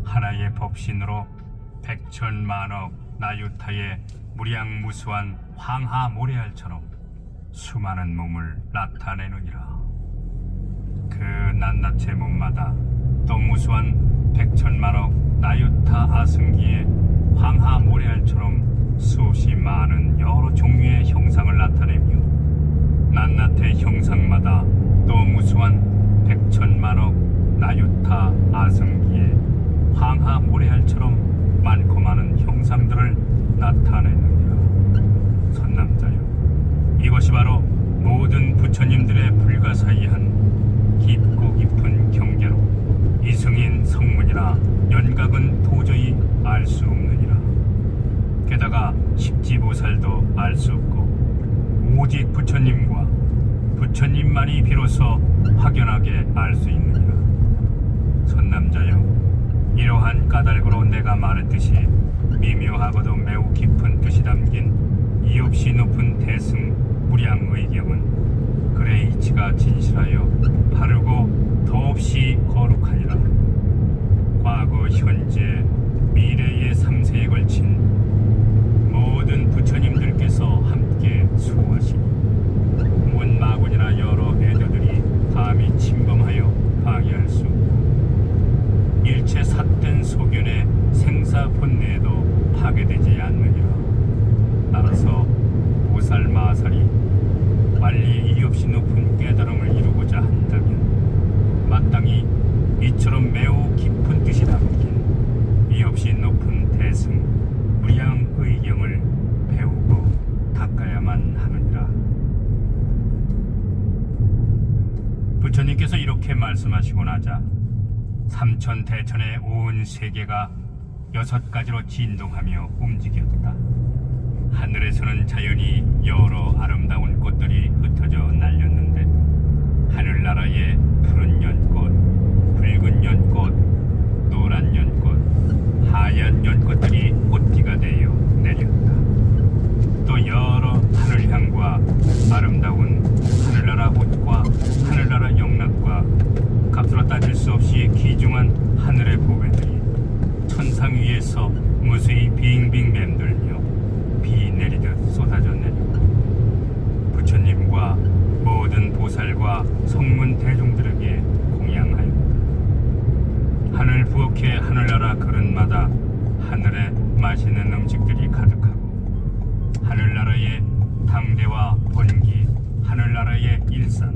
하나의 법신으로 100,000,000,억 나유타의 무량무수한 황하 모래알처럼 수많은 몸을 나타내느니라. 그 낱낱의 몸마다 또 무수한 100,000,000억 나유타 아승기의 황하 모래알처럼 수없이 많은 여러 종류의 형상을 나타내며 낱낱의 형상마다 또 무수한 100,000,000억 나유타 아승기의 황하 모래알처럼 많고 많은 형상들을 나타내느니라. 선남자여, 이것이 바로 모든 부처님들의 불가사의한 깊고 깊은 경계로 이승인 성문이나 연각은 도저히 알 수 없느니라. 게다가 십지보살도 알 수 없고 오직 부처님과 부처님만이 비로소 확연하게 알 수 있느니라. 선남자여, 이러한 까닭으로 내가 말했듯이 미묘하고도 매우 깊은 뜻이 담긴 이없이 높은 대승 무량의경은 그의 이치가 진실하여 바르고 더없이 거룩하니라. 과거, 현재, 미래의 3세에 걸친 모든 부처님들께서 함께 수호하시니 문마군이나 여러 애도들이 감히 침범하여 방해할 수 없고 일체 삿된 소견의 생사 본내에도 파괴되지 않느니라. 따라서 보살 마살이 빨리 이없이 높은 깨달음을 이루고자 한다면 마땅히 이처럼 매우 깊은 뜻이 담긴 이없이 높은 대승 무량의경을 배우고 닦아야만 하느니라. 부처님께서 이렇게 말씀하시고 나자 삼천대천의 온 세계가 6가지로 진동하며 움직였다. 하늘에서는 자연히 여러 아름다운 꽃들이 흩어져 날렸는데 하늘나라의 푸른 연꽃, 붉은 연꽃, 노란 연꽃, 하얀 연꽃들이 꽃비가 되어 내렸다. 또 여러 하늘향과 아름다운 하늘나라 옷과 하늘나라 영락과 값으로 따질 수 없이 귀중한 하늘의 보배들이 천상 위에서 무수히 빙빙 맴돌며 비 내리듯 쏟아져 내리고 부처님과 모든 보살과 성문 대중들에게 공양하였다. 하늘 부엌의 하늘나라 그릇마다 하늘에 맛있는 음식들이 가득하고 하늘나라의 당대와 번기, 하늘나라의 일산,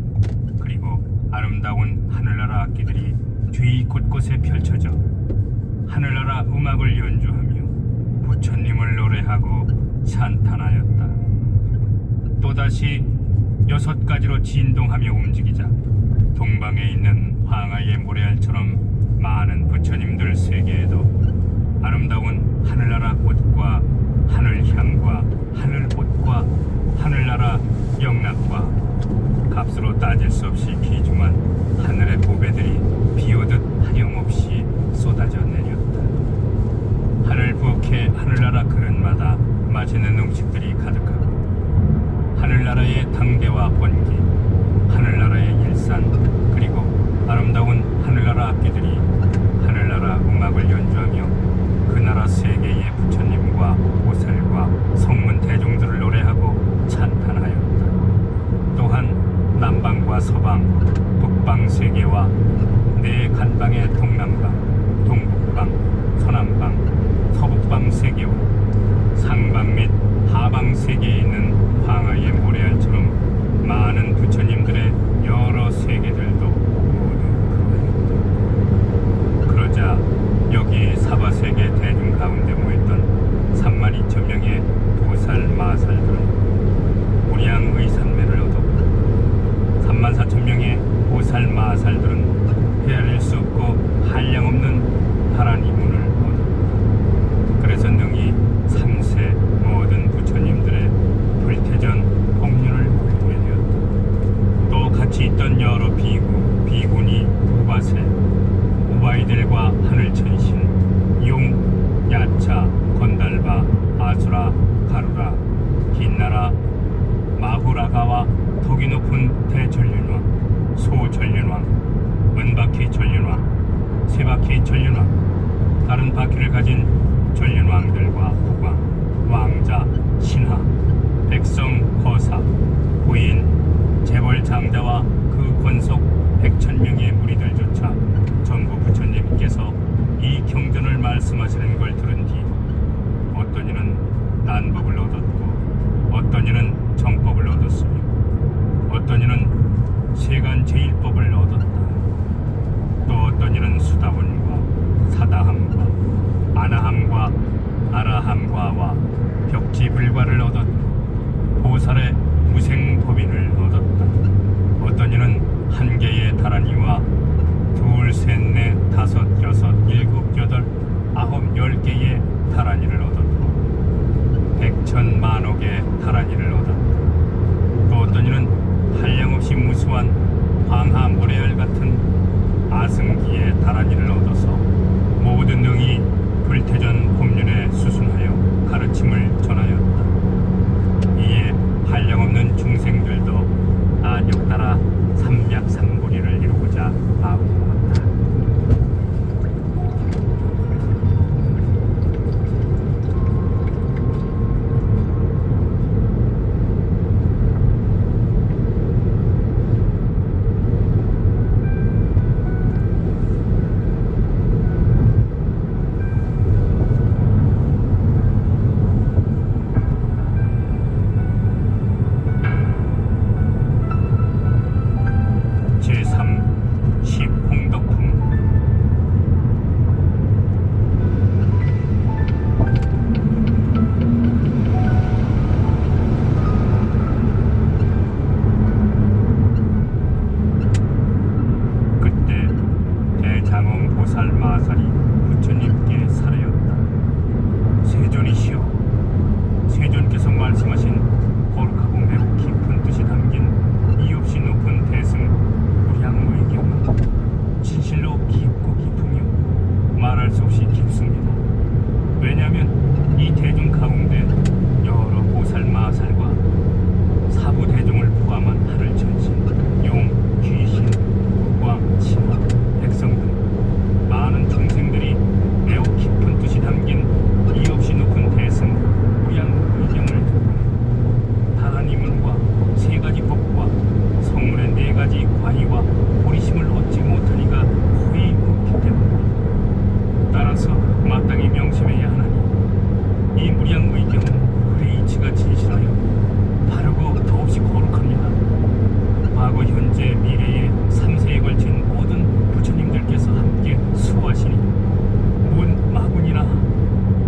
그리고 아름다운 하늘나라 악기들이 주위 곳곳에 펼쳐져 하늘나라 음악을 연주하며 부처님을 노래하고 찬탄하였다. 또다시 6가지로 진동하며 움직이자 동방에 있는 황하의 모래알처럼 많은 부처님들 세계에도 아름다운 하늘나라 꽃과 하늘향과 하늘꽃과 하늘나라 영락과 값으로 따질 수 없이 귀중한 하늘의 보배들이 비오듯 하염없이 쏟아져 내렸다. 하늘 부엌의 하늘나라 그릇마다 맛있는 음식들이 가득하고 하늘나라의 당대와 번기, 하늘나라의 일산, 그리고 아름다운 하늘나라 악기들이 하늘나라 음악을 연주하며 그 나라 세계의 부처님과 보살과 성문 대중들을 노래하고 찬탄하였다. 또한 남방과 서방, 북방 세계와 네 간방의 동남방, 동북방, 서남방, 서북방 세계와 상방 및 하방 세계에 있는 황하의 모래알처럼 많은 부처님들의 여러 세계들도 모두 그러했다. 그러자 여기 사바세계 대중 가운데 모였던 32,000명의 보살 마살들은 무량의산매를 얻었고 34,000명의 보살 마살들은 헤아릴 수 없고 한량없는 파란 이문을 얻었다. 그래서 능히 3세 모든 부처님들의 불태전 법륜을 보게 되었다. 또 같이 있던 여러 비구, 비구니, 우바세, 우바이들과 하늘천신, 용, 야차, 건달바, 아수라, 가루라, 긴나라, 마후라가와 덕이 높은 대전륜왕, 소전륜왕, 은바퀴 전륜왕, 세바퀴 전륜왕, 다른 바퀴를 가진 전륜왕들과 국왕, 왕자, 신하, 백성, 거사, 부인, 재벌 장자와 그 권속 100,000명의 무리들조차 전부 부처님께서 이 경전을 말씀하시는 걸 들은 뒤 어떤 이는 난법을 얻었고 어떤 이는 정법을 얻었으며 어떤 이는 세간제일법을 얻었다. 또 어떤 이는 수다원과 사다함과 아나함과 아라함과와 벽지불과를 얻었고 보살의 무생법인을 얻었다. 어떤 이는 한 개의 다라니와 둘, 셋, 넷, 다섯, 여섯, 일곱, 여덟, 아홉, 10개의 다란이를 얻었고 백천만옥의 다란이를 얻었다. 또 어떤 이는 한량없이 무수한 황하모래알 같은 아승기의 다란이를 얻어서 모든 능히 불태전 법륜에 수순하여 가르침을 전하였다. 이에 한량없는 중생들도 안욕 따라 삼약삼고리를 이루고자 마음먹었다. 제3 십홍덕품. 그때 대장엄 보살 마살이 부처님께 살하였다. 세존이시여, 세존께서 말씀하신 거룩하고 매우 깊은 뜻이 담긴 이 없이 높은 대승 무량의경은 진실로 깊고 깊으며 말할 수 없이 깊습니다. 왜냐하면 이 대중 가운데 여러 보살 마살과 사부 대중을 포함한 하늘 전신, 용, 귀신, 국왕, 신하, 백성 등 많은 중생들이 매우 깊은 뜻이 담긴 이 없이 높은 대승 무량의경을 듣고 다란이문과 세 가지 법과 성문의 네 가지 과의와 보리심을 얻지 못하니가 거의 없기 때문입니다. 따라서 마땅히 명심해야 하나니 이 무량의경은 그의 이치가 진실하여 바르고 더없이 거룩합니다. 과거, 현재, 미래의 3세에 걸친 모든 부처님들께서 함께 수호하시니 문 마군이나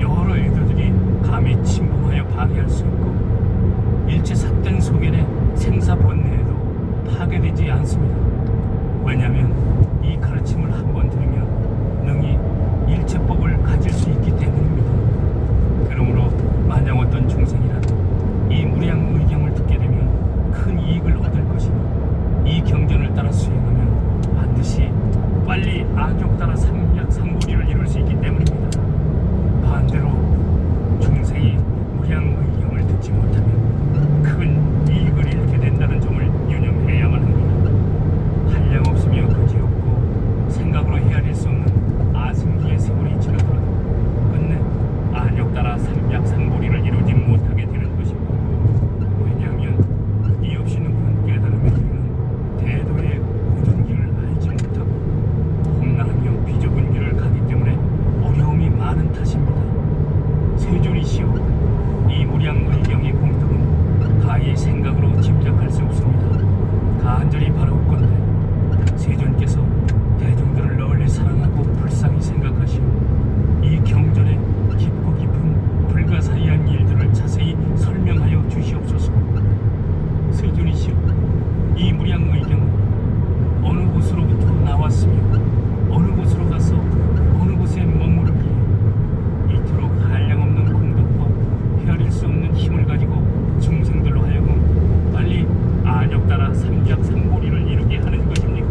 여러 애들이 감히 침범하여 방해할 수 있고 일체 삿된 소견의 생사 번뇌에도 파괴되지 않습니다. 왜냐하면 이 가르침을 한번 들으면 능히 일체법을 가질 수 있기 때문입니다. 그러므로 만약 어떤 중생이라도 이 무량의경을 듣게 되면 큰 이익을 얻을 것이고 이 경전을 따라 수행하면 반드시 빨리 악욕 따라 삼약삼고리를 이룰 수 있기 때문입니다. 반대로 중생이 무량의경을 듣지 못하면 큰 이익을 잃게 된다는 점을 유념해야만 합니다. 한량없으며 그지없고 생각으로 헤아릴 수 없는 아승기의 세월이 지나더라도 끝내 안욕 따라 삼약삼고리를 이루지 못하게 되는 것입니다. 왜냐하면 이 없이 높은 깨달음에 이르는 대도의 고전 길을 알지 못하고 험난하며 비좁은 길을 가기 때문에 어려움이 많은 탓입니다. 세존이시여, 이 무량의경의 공덕은 가히 생각으로 짐작할 수 없습니다. 간절히 바라옵건대 세존께서 대중들을 널리 사랑하고 불쌍히 생각하시어 이 경전에 깊고 깊은 불가사의한 일들을 자세히 설명하여 주시옵소서. 세존이시여, 이 무량의경은 어느 곳으로부터 나왔으며 어느 곳으로 가서 어느 곳에 머무르기에 이토록 한량없는 공덕과 헤아릴 수 없는 힘을 가지고 중생들로 하여금 빨리 안욕 따라 삼약삼고리를 이루게 하는 것입니까?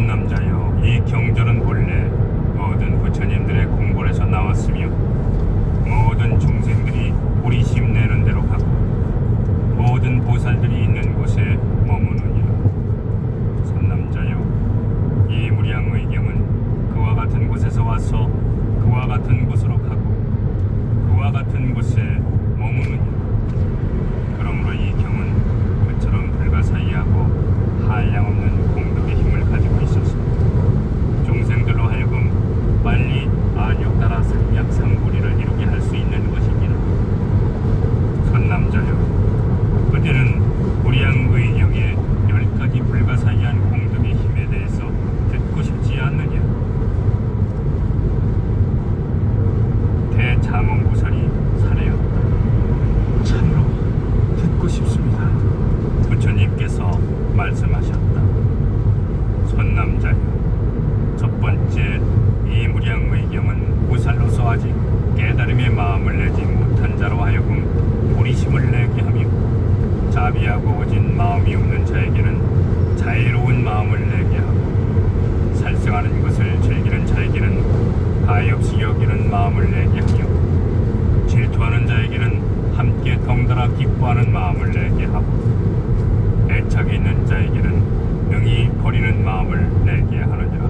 선남자여, 이 경전은 본래 모든 부처님들의 공골에서 나왔으며 모든 중생들이 우리심 내는 대로 가고 모든 보살들이 있는 곳에 머무느니라. 선남자여, 이 무량의경은 그와 같은 곳에서 와서 그와 같은 곳으로 가고 그와 같은 곳에 머무느니라. 그러므로 이 경은 그처럼 불가사의하고 한량없는 공덕의 힘을 가지고 있어서 중생들로 하여금 빨리 안욕따라 삼약삼구리를 이루게 할 수 있는 것이니라. 선남자여, 그대는 무량의경의 10가지 불가사의한 공덕의 힘에 대해서 듣고 싶지 않느냐? 대장엄보살이 사례였다. 참으로 듣고 싶습니다. 부처님께서 말씀하셨다. 선남자여, 첫 번째 이 무량의경은 보살로서 아직 깨달음의 마음을 내지 못한 자로 하여금 보리심을 내게 하며 자비하고 오진 마음이 없는 자에게는 자애로운 마음을 내게 하고 살생하는 것을 즐기는 자에게는 가엾이 여기는 마음을 내게 하며 질투하는 자에게는 함께 덩달아 기뻐하는 마음을 내게 하고 애착이 있는 자에게는 능히 버리는 마음을 내게 하느니라.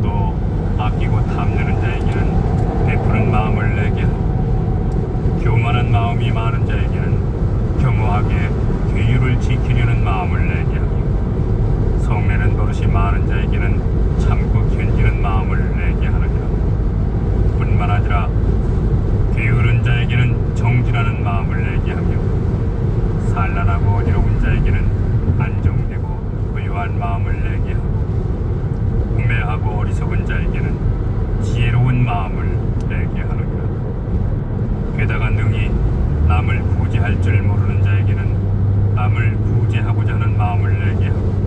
또 아끼고 탐내는 자에게는 베푸는 마음을 내게 하고 교만한 마음이 많은 자에게는 겸허하게 규율을 지키려는 마음을 내게 하고 성내는 버릇이 많은 자에게는 참고 견디는 마음을 내게 하느니라. 뿐만 아니라 게으른 자에게는 정진하는 마음을 내게 하며 산란하고 어지러운 자에게는 안정되고 고요한 마음을 내게 하고 우매하고 어리석은 자에게는 지혜로운 마음을 내게 하느니라. 게다가 능히 남을 구제할 줄 모르는 자에게는 남을 구제하고자 하는 마음을 내게 하고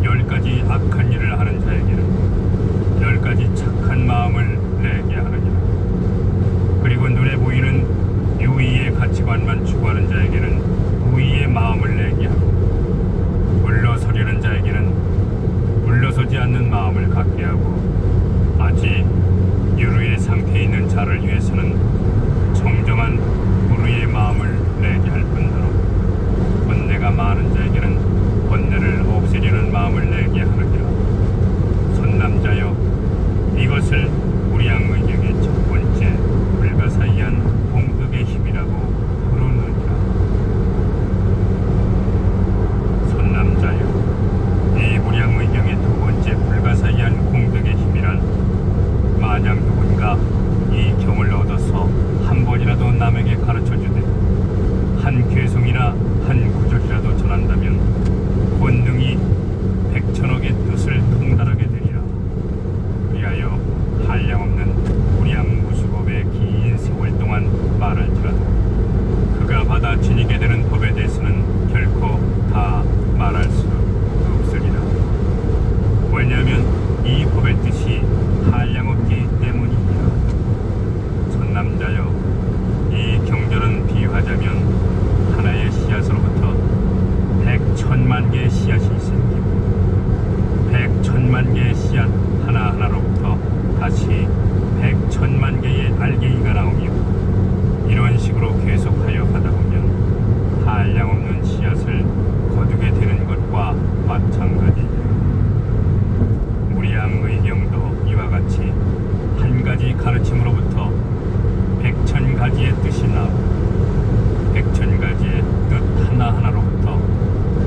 10가지 악한 일을 하는 자에게는 10가지 착한 마음을 내게 하느니라. 그리고 눈에 보이는 유의의 가치관만 추구하는 자에게는 우의의 마음을 내게 하고 물러서려는 자에게는 물러서지 않는 마음을 갖게 하고 아직 유루의 상태에 있는 자를 위해서는 정정한 무루의 마음을 내게 할 뿐더러 번뇌가 많은 자에게는 번뇌를 없애려는 마음을 내게 하느니라. 선남자여, 이것을 무량의경의 첫 번째 불가사의한 공덕의 힘이라고 부르느니라. 선남자여, 이 무량의경의 두 번째 불가사의한 공덕의 힘이란 만약 누군가 이 경을 얻어서 한 번이라도 남에게 가르쳐주되 한 괴성이나 한 구절이라도 전한다면 본능이 백천억의 뜻을 통달하게 되리라. 위하여 한량없는 무량무수법의 긴 세월 동안 말할지라도 그가 받아 지니게 되는 법에 대해서는 결코 다 말할 수 없으리라. 왜냐하면 이 법의 뜻이 한량없기 때문이니라. 선남자여, 이 경전은 비유하자면 하나의 씨앗으로부터 100,000,000 개의 씨앗이 생기고 100,000,000 개의 씨앗 하나하나로부터 다시 100,000,000 개의 알갱이가 나오며 이런 식으로 계속하여 가다 보면 한량없는 씨앗을 거두게 되는 것과 마찬가지다. 무량의경도 이와 같이 한 가지 가르침으로부터 100,000가지의 뜻이 나오고 100,000가지의 뜻 하나하나로부터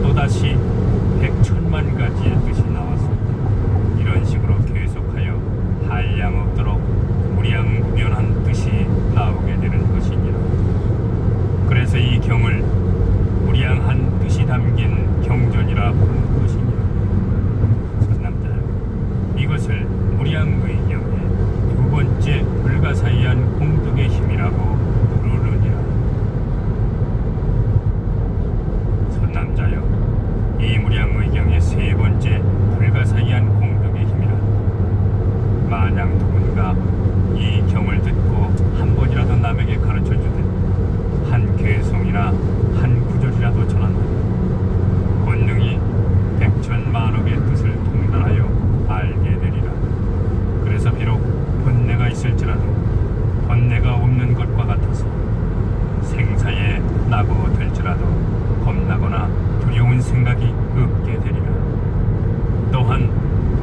또다시 100,000,000 가지의 뜻이 나와서 이런 식으로 계속하여 한량없도록 무량무변한 뜻이 나오게 되는 것이니라. 그래서 이 경을 무량한 뜻이 담긴 경전이라 부르는 것이니라. 선남자여, 이것을 무량의경의 두 번째 불가사의한 공덕의 힘이라고 부르느니라. 선남자여, 이 무량의경의 세 번째 불가사의한 공덕의 힘이라. 만약 누군가 이 경을 듣고 한 번이라도 남에게 가르쳐주되 한 괴성이나 한 구절이라도 전한다면 권능이 백천만억의 뜻을 통달하여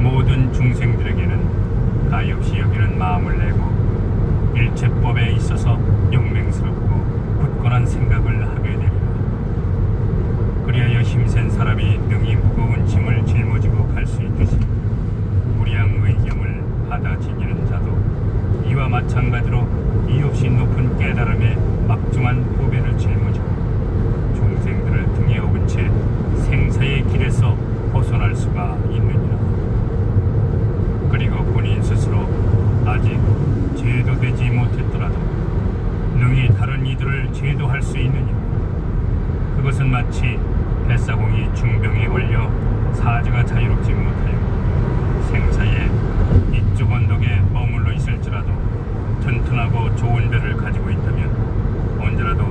모든 중생들에게는 가엾이 여기는 마음을 내고 일체법에 있어서 용맹스럽고 굳건한 생각을 하게 되리라. 그리하여 힘센 사람이 능히 무거운 짐을 짊어지고 갈 수 있듯이 무량 의경을 받아 지니는 자도 이와 마찬가지로 이없이 높은 깨달음에 막중한 보배를 짊어지고 중생들을 등에 업은 채 생사의 길에서 벗어날 수가 있느니라. 그리고 본인 스스로 아직 제도되지 못했더라도 능히 다른 이들을 제도할 수 있느니라. 그것은 마치 뱃사공이 중병에 걸려 사지가 자유롭지 못하여 생사의 이쪽 언덕에 머물러 있을지라도 튼튼하고 좋은 배를 가지고 있다면 언제라도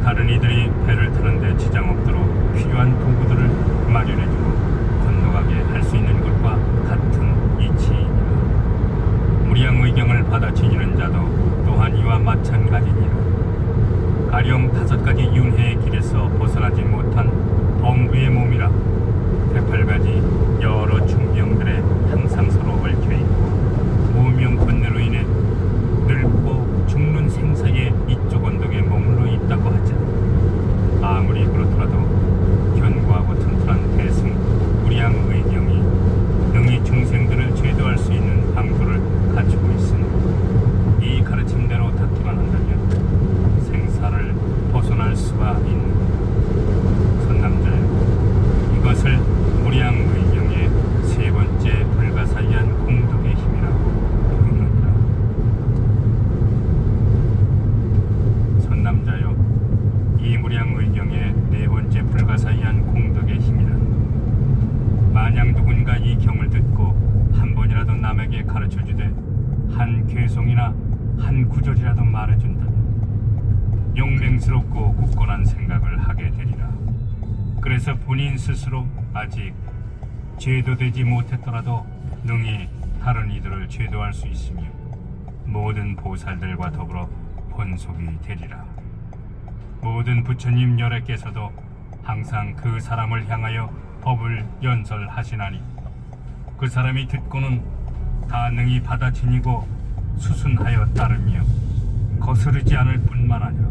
다른 이들이 배를 타는데 지장 없도록 필요한 도구들을 마련해주고 건너가게 할 수 있는 것과 같은 이치이니라. 무량의경을 받아 지니는 자도 또한 이와 마찬가지니라. 가령 5가지 윤회의 길에서 벗어나지 못한 범부의 몸이라 108가지 여러 중병들에 항상 서로 얽혀있고 무명권내로 인해 늙고 죽는 생사의 이쪽 언덕에 머물러 있다고 하자. 아무리 그렇더라도 견고하고 튼튼한 대승 무량의경이 능히 중생들을 제도할 수 있는 방도를 갖추고 있으니 이 가르침대로 닦기만 한다면 생사를 벗어날 수가 있는 선남자여, 이것을 무량의경의 세 번째 불가사의한 공덕의 힘이라고 부르느니라. 선남자여, 이 무량의경의 네 번째 불가사의한 공덕의 힘이란 만약 누군가 이 경을 듣고 한 번이라도 남에게 가르쳐주되 한 괴송이나 한 구절이라도 말해준다면 용맹스럽고 굳건한 생각을 하게 되리라. 그래서 본인 스스로 아직 제도되지 못했더라도 능히 다른 이들을 제도할 수 있으며 모든 보살들과 더불어 권속이 되리라. 모든 부처님 열애께서도 항상 그 사람을 향하여 법을 연설하시나니 그 사람이 듣고는 다 능히 받아 지니고 수순하여 따르며 거스르지 않을 뿐만 아니라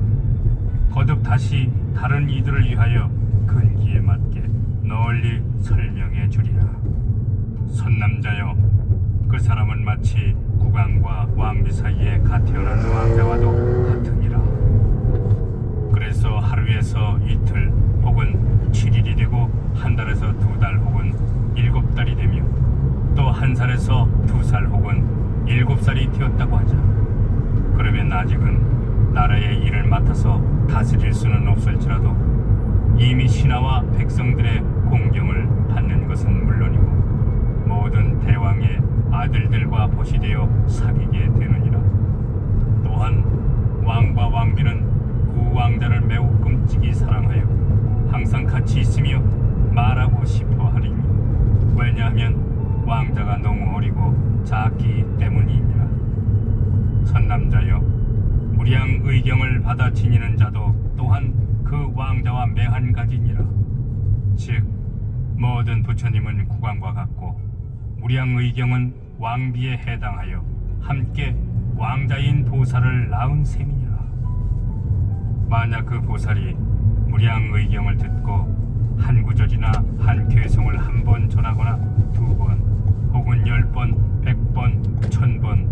거듭 다시 다른 이들을 위하여 근기에 맞게 널리 설명해 주리라. 선남자여, 그 사람은 마치 국왕과 왕비 사이에 갓 태어난 왕자와도 같으니라. 그래서 하루에서 이틀 혹은 7일이 되고 한 달에서 2달 혹은 7달이 되며 또 한 살에서 2살 혹은 7살이 되었다고 하자. 그러면 아직은 나라의 일을 맡아서 다스릴 수는 없을지라도 이미 신하와 백성들의 공경을 받는 것은 물론이고 모든 대왕의 아들들과 벗이 되어 사귀게 되느니라. 또한 왕과 왕비는 그 왕자를 매우 끔찍이 사랑하여 항상 같이 있으며 말하고 싶어 하리니 왜냐하면 왕자가 너무 어리고 작기 때문이니라. 선남자여, 무량의경을 받아 지니는 자도 또한 그 왕자와 매한가지니라. 즉 모든 부처님은 국왕과 같고 무량의경은 왕비에 해당하여 함께 왕자인 보살을 낳은 셈이니라. 만약 그 보살이 무량의경을 듣고 한 구절이나 한 괴송을 한 번 전하거나 2번 혹은 10번, 100번, 1000번,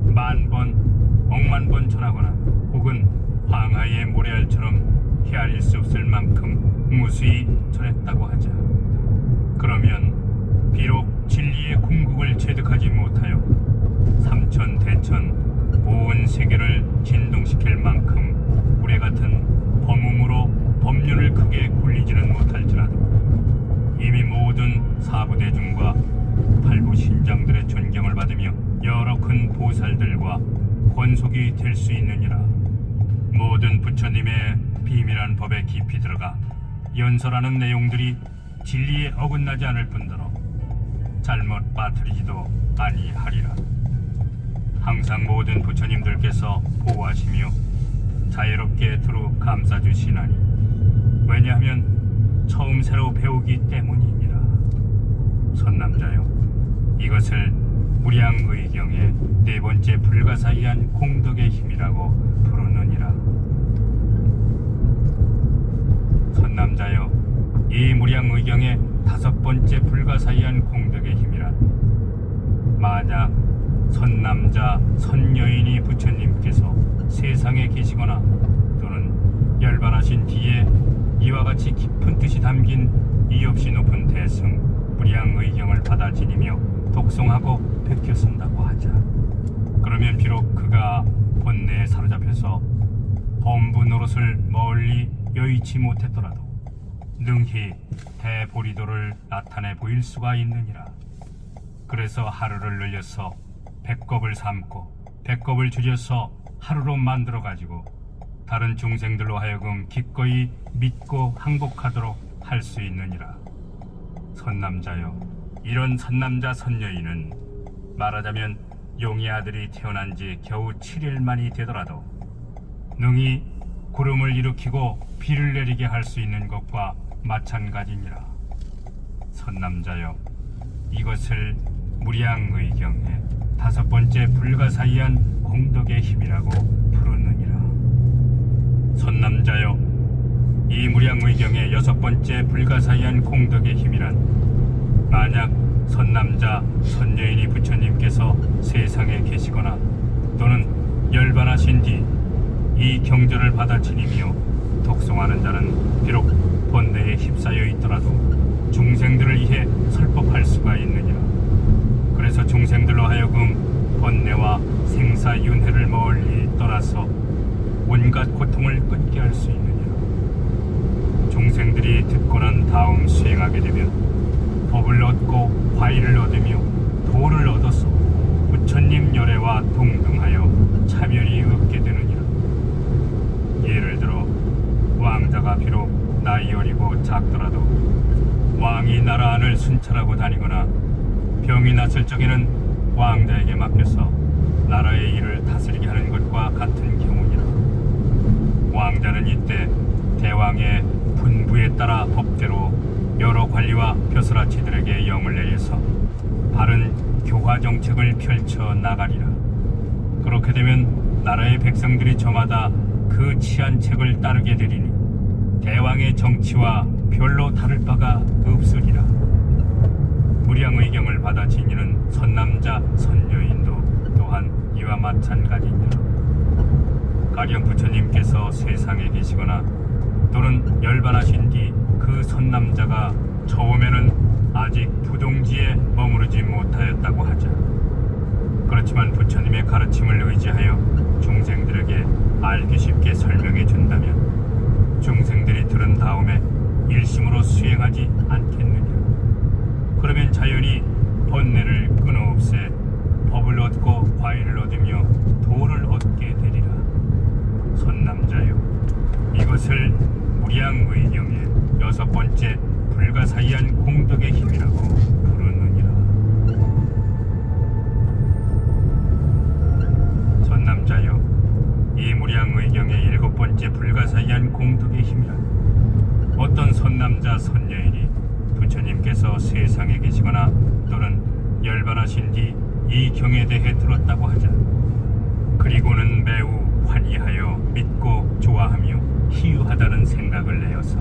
10,000번, 억만 번 전하거나 혹은 황하의 모래알처럼 헤아릴 수 없을 만큼 무수히 전했다고 하자. 그러면 비록 진리의 궁극을 체득하지 못하여 삼천 대천 온 세계를 진동시킬 만큼 우레 같은 범음으로 법륜을 크게 굴리지는 못할지라도 이미 모든 사부대중과 팔부신장들의 존경을 받으며 여러 큰 보살들과 권속이 될 수 있느니라. 모든 부처님의 비밀한 법에 깊이 들어가 연설하는 내용들이 진리에 어긋나지 않을 뿐더러 잘못 빠뜨리지도 아니하리라. 항상 모든 부처님들께서 보호하시며 자유롭게 두루 감싸주시나니 왜냐하면 처음 새로 배우기 때문이니라. 선남자여, 이것을 무량의경의 네 번째 불가사의한 공덕의 힘이라고 부르느니라. 선남자여, 이 무량의경의 다섯 번째 불가사의한 공덕의 힘이란 만약 선남자 선여인이 부처님께서 세상에 계시거나 또는 열반하신 뒤에 이와 같이 깊은 뜻이 담긴 이 없이 높은 대승 무량의경을 받아 지니며 독송하고 베껴쓴다고 하자. 그러면 비록 그가 본내에 사로잡혀서 범부 노릇을 멀리 여의치 못했더라도 능히 대보리도를 나타내 보일 수가 있느니라. 그래서 하루를 늘려서 백겁을 삼고 백겁을 줄여서 하루로 만들어 가지고 다른 중생들로 하여금 기꺼이 믿고 항복하도록 할 수 있느니라. 선남자여, 이런 선남자 선여인은 말하자면 용의 아들이 태어난 지 겨우 7일만이 되더라도 능히 구름을 일으키고 비를 내리게 할 수 있는 것과 마찬가지니라. 선남자여, 이것을 무량의경의 다섯 번째 불가사의한 공덕의 힘이라고 부르느니라. 선남자여, 이 무량의경의 여섯 번째 불가사의한 공덕의 힘이란 만약 선남자 선여인이 부처님께서 세상에 계시거나 또는 열반하신 뒤 이 경전을 받아 지니며 독송하는 자는 비록 번뇌에 휩싸여 있더라도 중생들을 위해 설법할 수가 있느니라. 그래서 중생들로 하여금 번뇌와 생사윤회를 멀리 떠나서 온갖 고통을 끊게 할 수 있느니라. 중생들이 듣고 난 다음 수행하게 되면 법을 얻고 과일을 얻으며 도를 얻어서 부처님 열애와 동등하여 차별이 없게 되느니라. 예를 들어 왕자가 비록 나이 어리고 작더라도 왕이 나라 안을 순찰하고 다니거나 병이 났을 적에는 왕자에게 맡겨서 나라의 일을 다스리게 하는 것과 같은 경우니라. 왕자는 이때 대왕의 분부에 따라 법대로 여러 관리와 벼슬아치들에게 영을 내려서 바른 교화 정책을 펼쳐 나가리라. 그렇게 되면 나라의 백성들이 저마다 그 취한 책을 따르게 되리니 대왕의 정치와 별로 다를 바가 없으리라. 무량의경을 받아 지니는 선남자 선여인도 또한 이와 마찬가지니라. 가령 부처님께서 세상에 계시거나 또는 열반하신 뒤 그 선남자가 처음에는 아직 부동지에 머무르지 못하였다고 하자. 그렇지만 부처님의 가르침을 의지하여 중생들에게 알기 쉽게 설명해 준다면 중생들이 들은 다음에 일심으로 수행하지 않겠느냐. 그러면 자연히 번뇌를 끊어 없애 법을 얻고 과일을 얻으며 도를 얻게 되리라. 선남자여, 이것을 무량의경의 여섯 번째 불가사의한 공덕의 힘이라고 부르느니라. 선남자여, 이 무량의경의 일곱 번째 불가사의한 공덕의 힘이란 어떤 선남자 선여인이 부처님께서 세상에 계시거나 또는 열반하신 뒤 이 경에 대해 들었다고 하자. 그리고는 매우 환희하여 믿고 좋아하며 희유하다는 생각을 내어서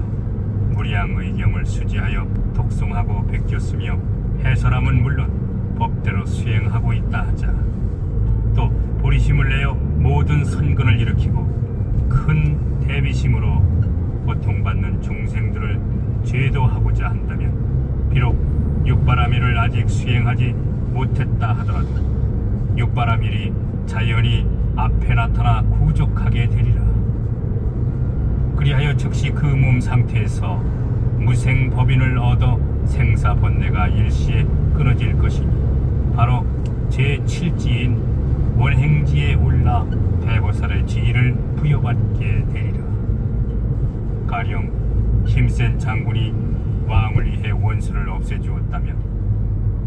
무량의경을 수지하여 독송하고 베꼈으며 해설함은 물론 법대로 수행하고 있다 하자. 또 보리심을 내어 모든 선근을 일으키고 큰 대비심으로 고통받는 중생들을 제도하고자 한다면 비록 육바라밀을 아직 수행하지 못했다 하더라도 육바라밀이 자연히 앞에 나타나 구족하게 되리라. 그리하여 즉시 그 몸 상태에서 무생법인을 얻어 생사번뇌가 일시에 끊어질 것이니 바로 제7지인 원행지에 올라 대보살의 지위를 부여받게 되리라. 가령 힘센 장군이 왕을 위해 원수를 없애주었다면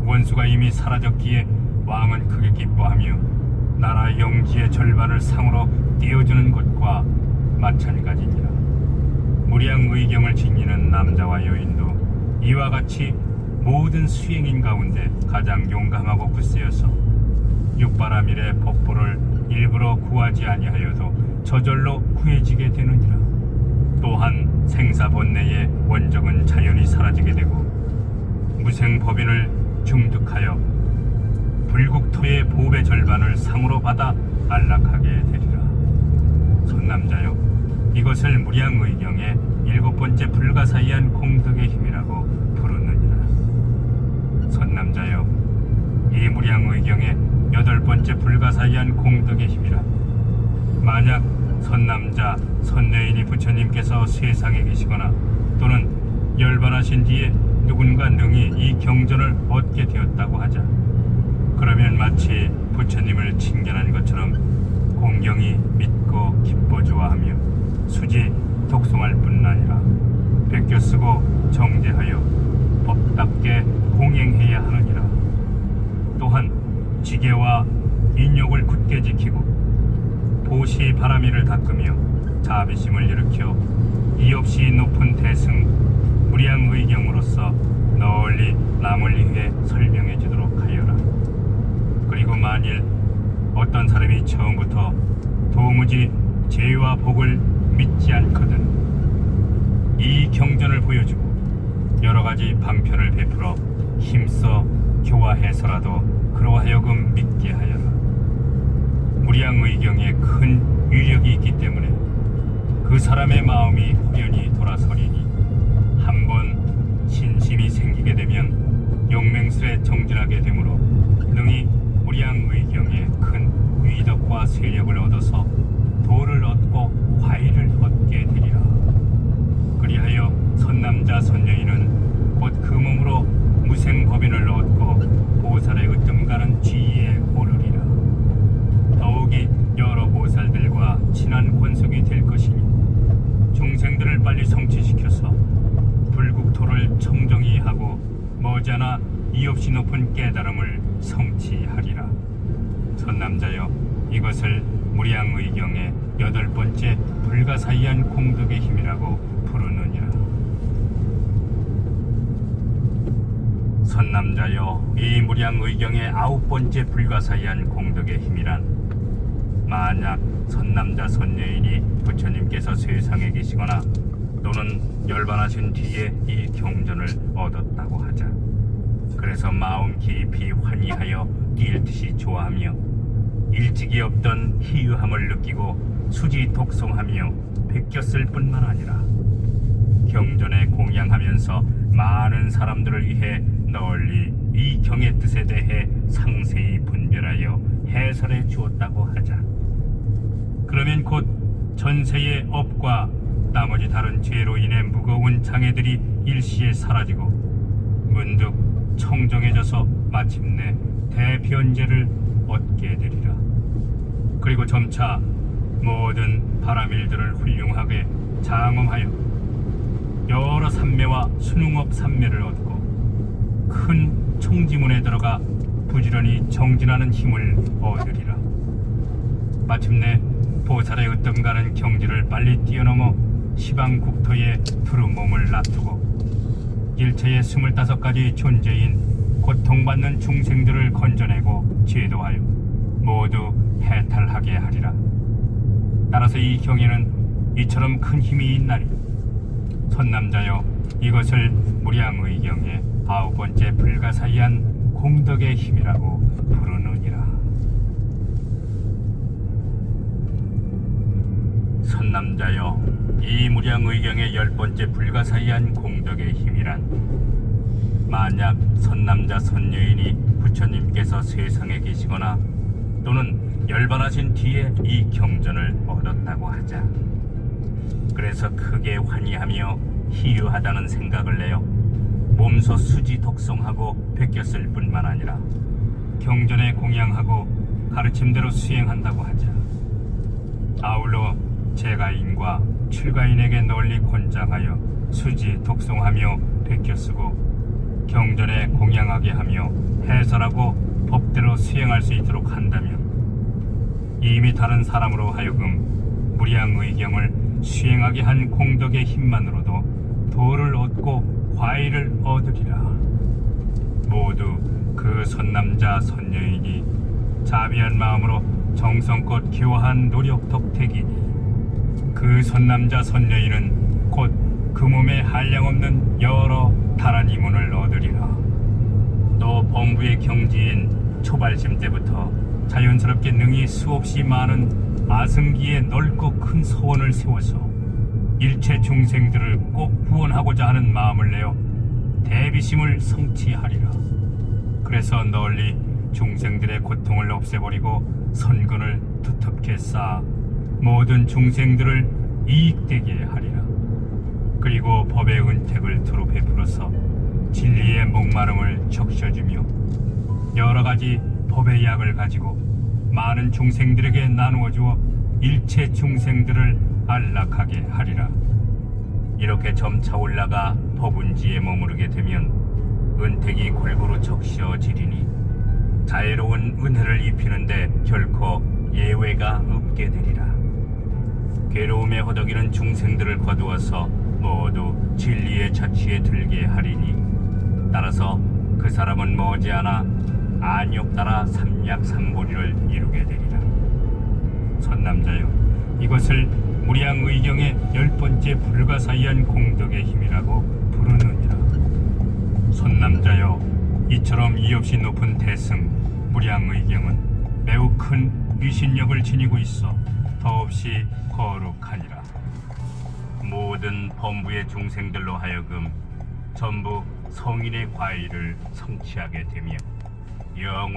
원수가 이미 사라졌기에 왕은 크게 기뻐하며 나라 영지의 절반을 상으로 띄워주는 것과 마찬가지니라. 무량의경을 지니는 남자와 여인도 이와 같이 모든 수행인 가운데 가장 용감하고 굳세어서 육바라밀의 법보를 일부러 구하지 아니하여도 저절로 구해지게 되느니라. 또한 생사번뇌의 원적은 자연히 사라지게 되고 무생법인을 중득하여 불국토의 보배 절반을 상으로 받아 안락하게 되리라. 선남자여, 이것을 무량의경의 7번째 불가사의한 공덕의 힘이라고 부르느니라. 선남자여, 이 무량의경의 8번째 불가사의한 공덕의 힘이라. 만약 선남자, 선녀인이 부처님께서 세상에 계시거나 또는 열반하신 뒤에 누군가 능히 이 경전을 얻게 되었다고 하자. 그러면 마치 부처님을 칭견한 것처럼 공경히 믿고 기뻐 좋아하며 수지 독송할 뿐 아니라 베껴 쓰고 정제하여 법답게 공행해야 하느니라. 또한 지계와 인욕을 굳게 지키고 보시 바라미를 닦으며 자비심을 일으켜 이없이 높은 대승 무량의경으로서 널리 남을 위해 설명해 주도록 하여라. 그리고 만일 어떤 사람이 처음부터 도무지 죄와 복을 믿지 않거든 이 경전을 보여주고 여러 가지 방편을 베풀어 힘써 교화해서라도 그로 하여금 믿게 하여라. 무량의경에 큰 위력이 있기 때문에 그 사람의 마음이 후련히 돌아서리니 한번 신심이 생기게 되면 용맹스레 정진하게 되므로 능히 무량의경에 큰 위덕과 세력을 얻어서 도를 얻고 화의를 얻게 되리라. 그리하여 선남자 선녀인은 곧 그 몸으로 무생법인을 얻고 보살의 으뜸가는 지위에 오르리라. 더욱이 여러 보살들과 친한 권속이 될 것이니 중생들을 빨리 성취시켜서 불국토를 청정히 하고 머지않아 이없이 높은 깨달음을 성취하리라. 선남자여, 이것을 무량의경의 8번째 불가사의한 공덕의 힘이라고 부르느니라. 선남자여, 이 무량의경의 9번째 불가사의한 공덕의 힘이란 만약 선남자 선녀인이 부처님께서 세상에 계시거나 또는 열반하신 뒤에 이 경전을 얻었다고 하자. 그래서 마음 깊이 환희하여 뛸 듯이 좋아하며 일찍이 없던 희유함을 느끼고 수지 독송하며 베꼈을 뿐만 아니라 경전에 공양하면서 많은 사람들을 위해 널리 이 경의 뜻에 대해 상세히 분별하여 해설해 주었다고 하자. 그러면 곧 전세의 업과 나머지 다른 죄로 인해 무거운 장애들이 일시에 사라지고 문득 청정해져서 마침내 대변제를 얻게 되리라. 그리고 점차 모든 바라밀들을 훌륭하게 장엄하여 여러 삼매와 순응업 삼매를 얻고 큰 총지문에 들어가 부지런히 정진하는 힘을 얻으리라. 마침내 보살의 으뜸가는 경지를 빨리 뛰어넘어 시방국토에 두루 몸을 놔두고 일체의 25가지 존재인 고통받는 중생들을 건져내고 제도하여 모두 해탈하게 하리라. 따라서 이 경에는 이처럼 큰 힘이 있나니 선남자여, 이것을 무량의경의 9번째 불가사의한 공덕의 힘이라고 부르느니라. 선남자여, 이 무량의경의 10번째 불가사의한 공덕의 힘이란 만약 선남자 선녀인이 부처님께서 세상에 계시거나 또는 열반하신 뒤에 이 경전을 얻었다고 하자. 그래서 크게 환희하며 희유하다는 생각을 내어 몸소 수지 독송하고 베꼈을 뿐만 아니라 경전에 공양하고 가르침대로 수행한다고 하자. 아울러 재가인과 출가인에게 널리 권장하여 수지 독송하며 베껴 쓰고 경전에 공양하게 하며 해설하고 법대로 수행할 수 있도록 한다면 이미 다른 사람으로 하여금 무량의경을 수행하게 한 공덕의 힘만으로도 도를 얻고 과의를 얻으리라. 모두 그 선남자 선여인이 자비한 마음으로 정성껏 기여한 노력 덕택이니 그 선남자 선여인은 곧 그 몸에 한량없는 여러 달한 이문을 얻으리라. 또 범부의 경지인 초발심 때부터 자연스럽게 능히 수없이 많은 아승기에 넓고 큰 소원을 세워서 일체 중생들을 꼭 구원하고자 하는 마음을 내어 대비심을 성취하리라. 그래서 널리 중생들의 고통을 없애버리고 선근을 두텁게 쌓아 모든 중생들을 이익되게 하리라. 그리고 법의 은택을 두루 베풀어서 진리의 목마름을 적셔주며 여러 가지 법의 약을 가지고 많은 중생들에게 나누어 주어 일체 중생들을 안락하게 하리라. 이렇게 점차 올라가 법운지에 머무르게 되면 은택이 골고루 적셔지리니 자애로운 은혜를 입히는데 결코 예외가 없게 되리라. 괴로움에 허덕이는 중생들을 거두어서 모두 진리의 자취에 들게 하리니 따라서 그 사람은 머지않아 안욕 따라 삼약삼보리를 이루게 되리라. 선남자여, 이것을 무량의경의 10번째 불가사의한 공덕의 힘이라고 부르느니라. 선남자여, 이처럼 이없이 높은 대승 무량의경은 매우 큰 위신력을 지니고 있어 더없이 거룩하니라. 모든 범부의 중생들로 하여금 전부 성인의 과의를 성취하게 되며 영원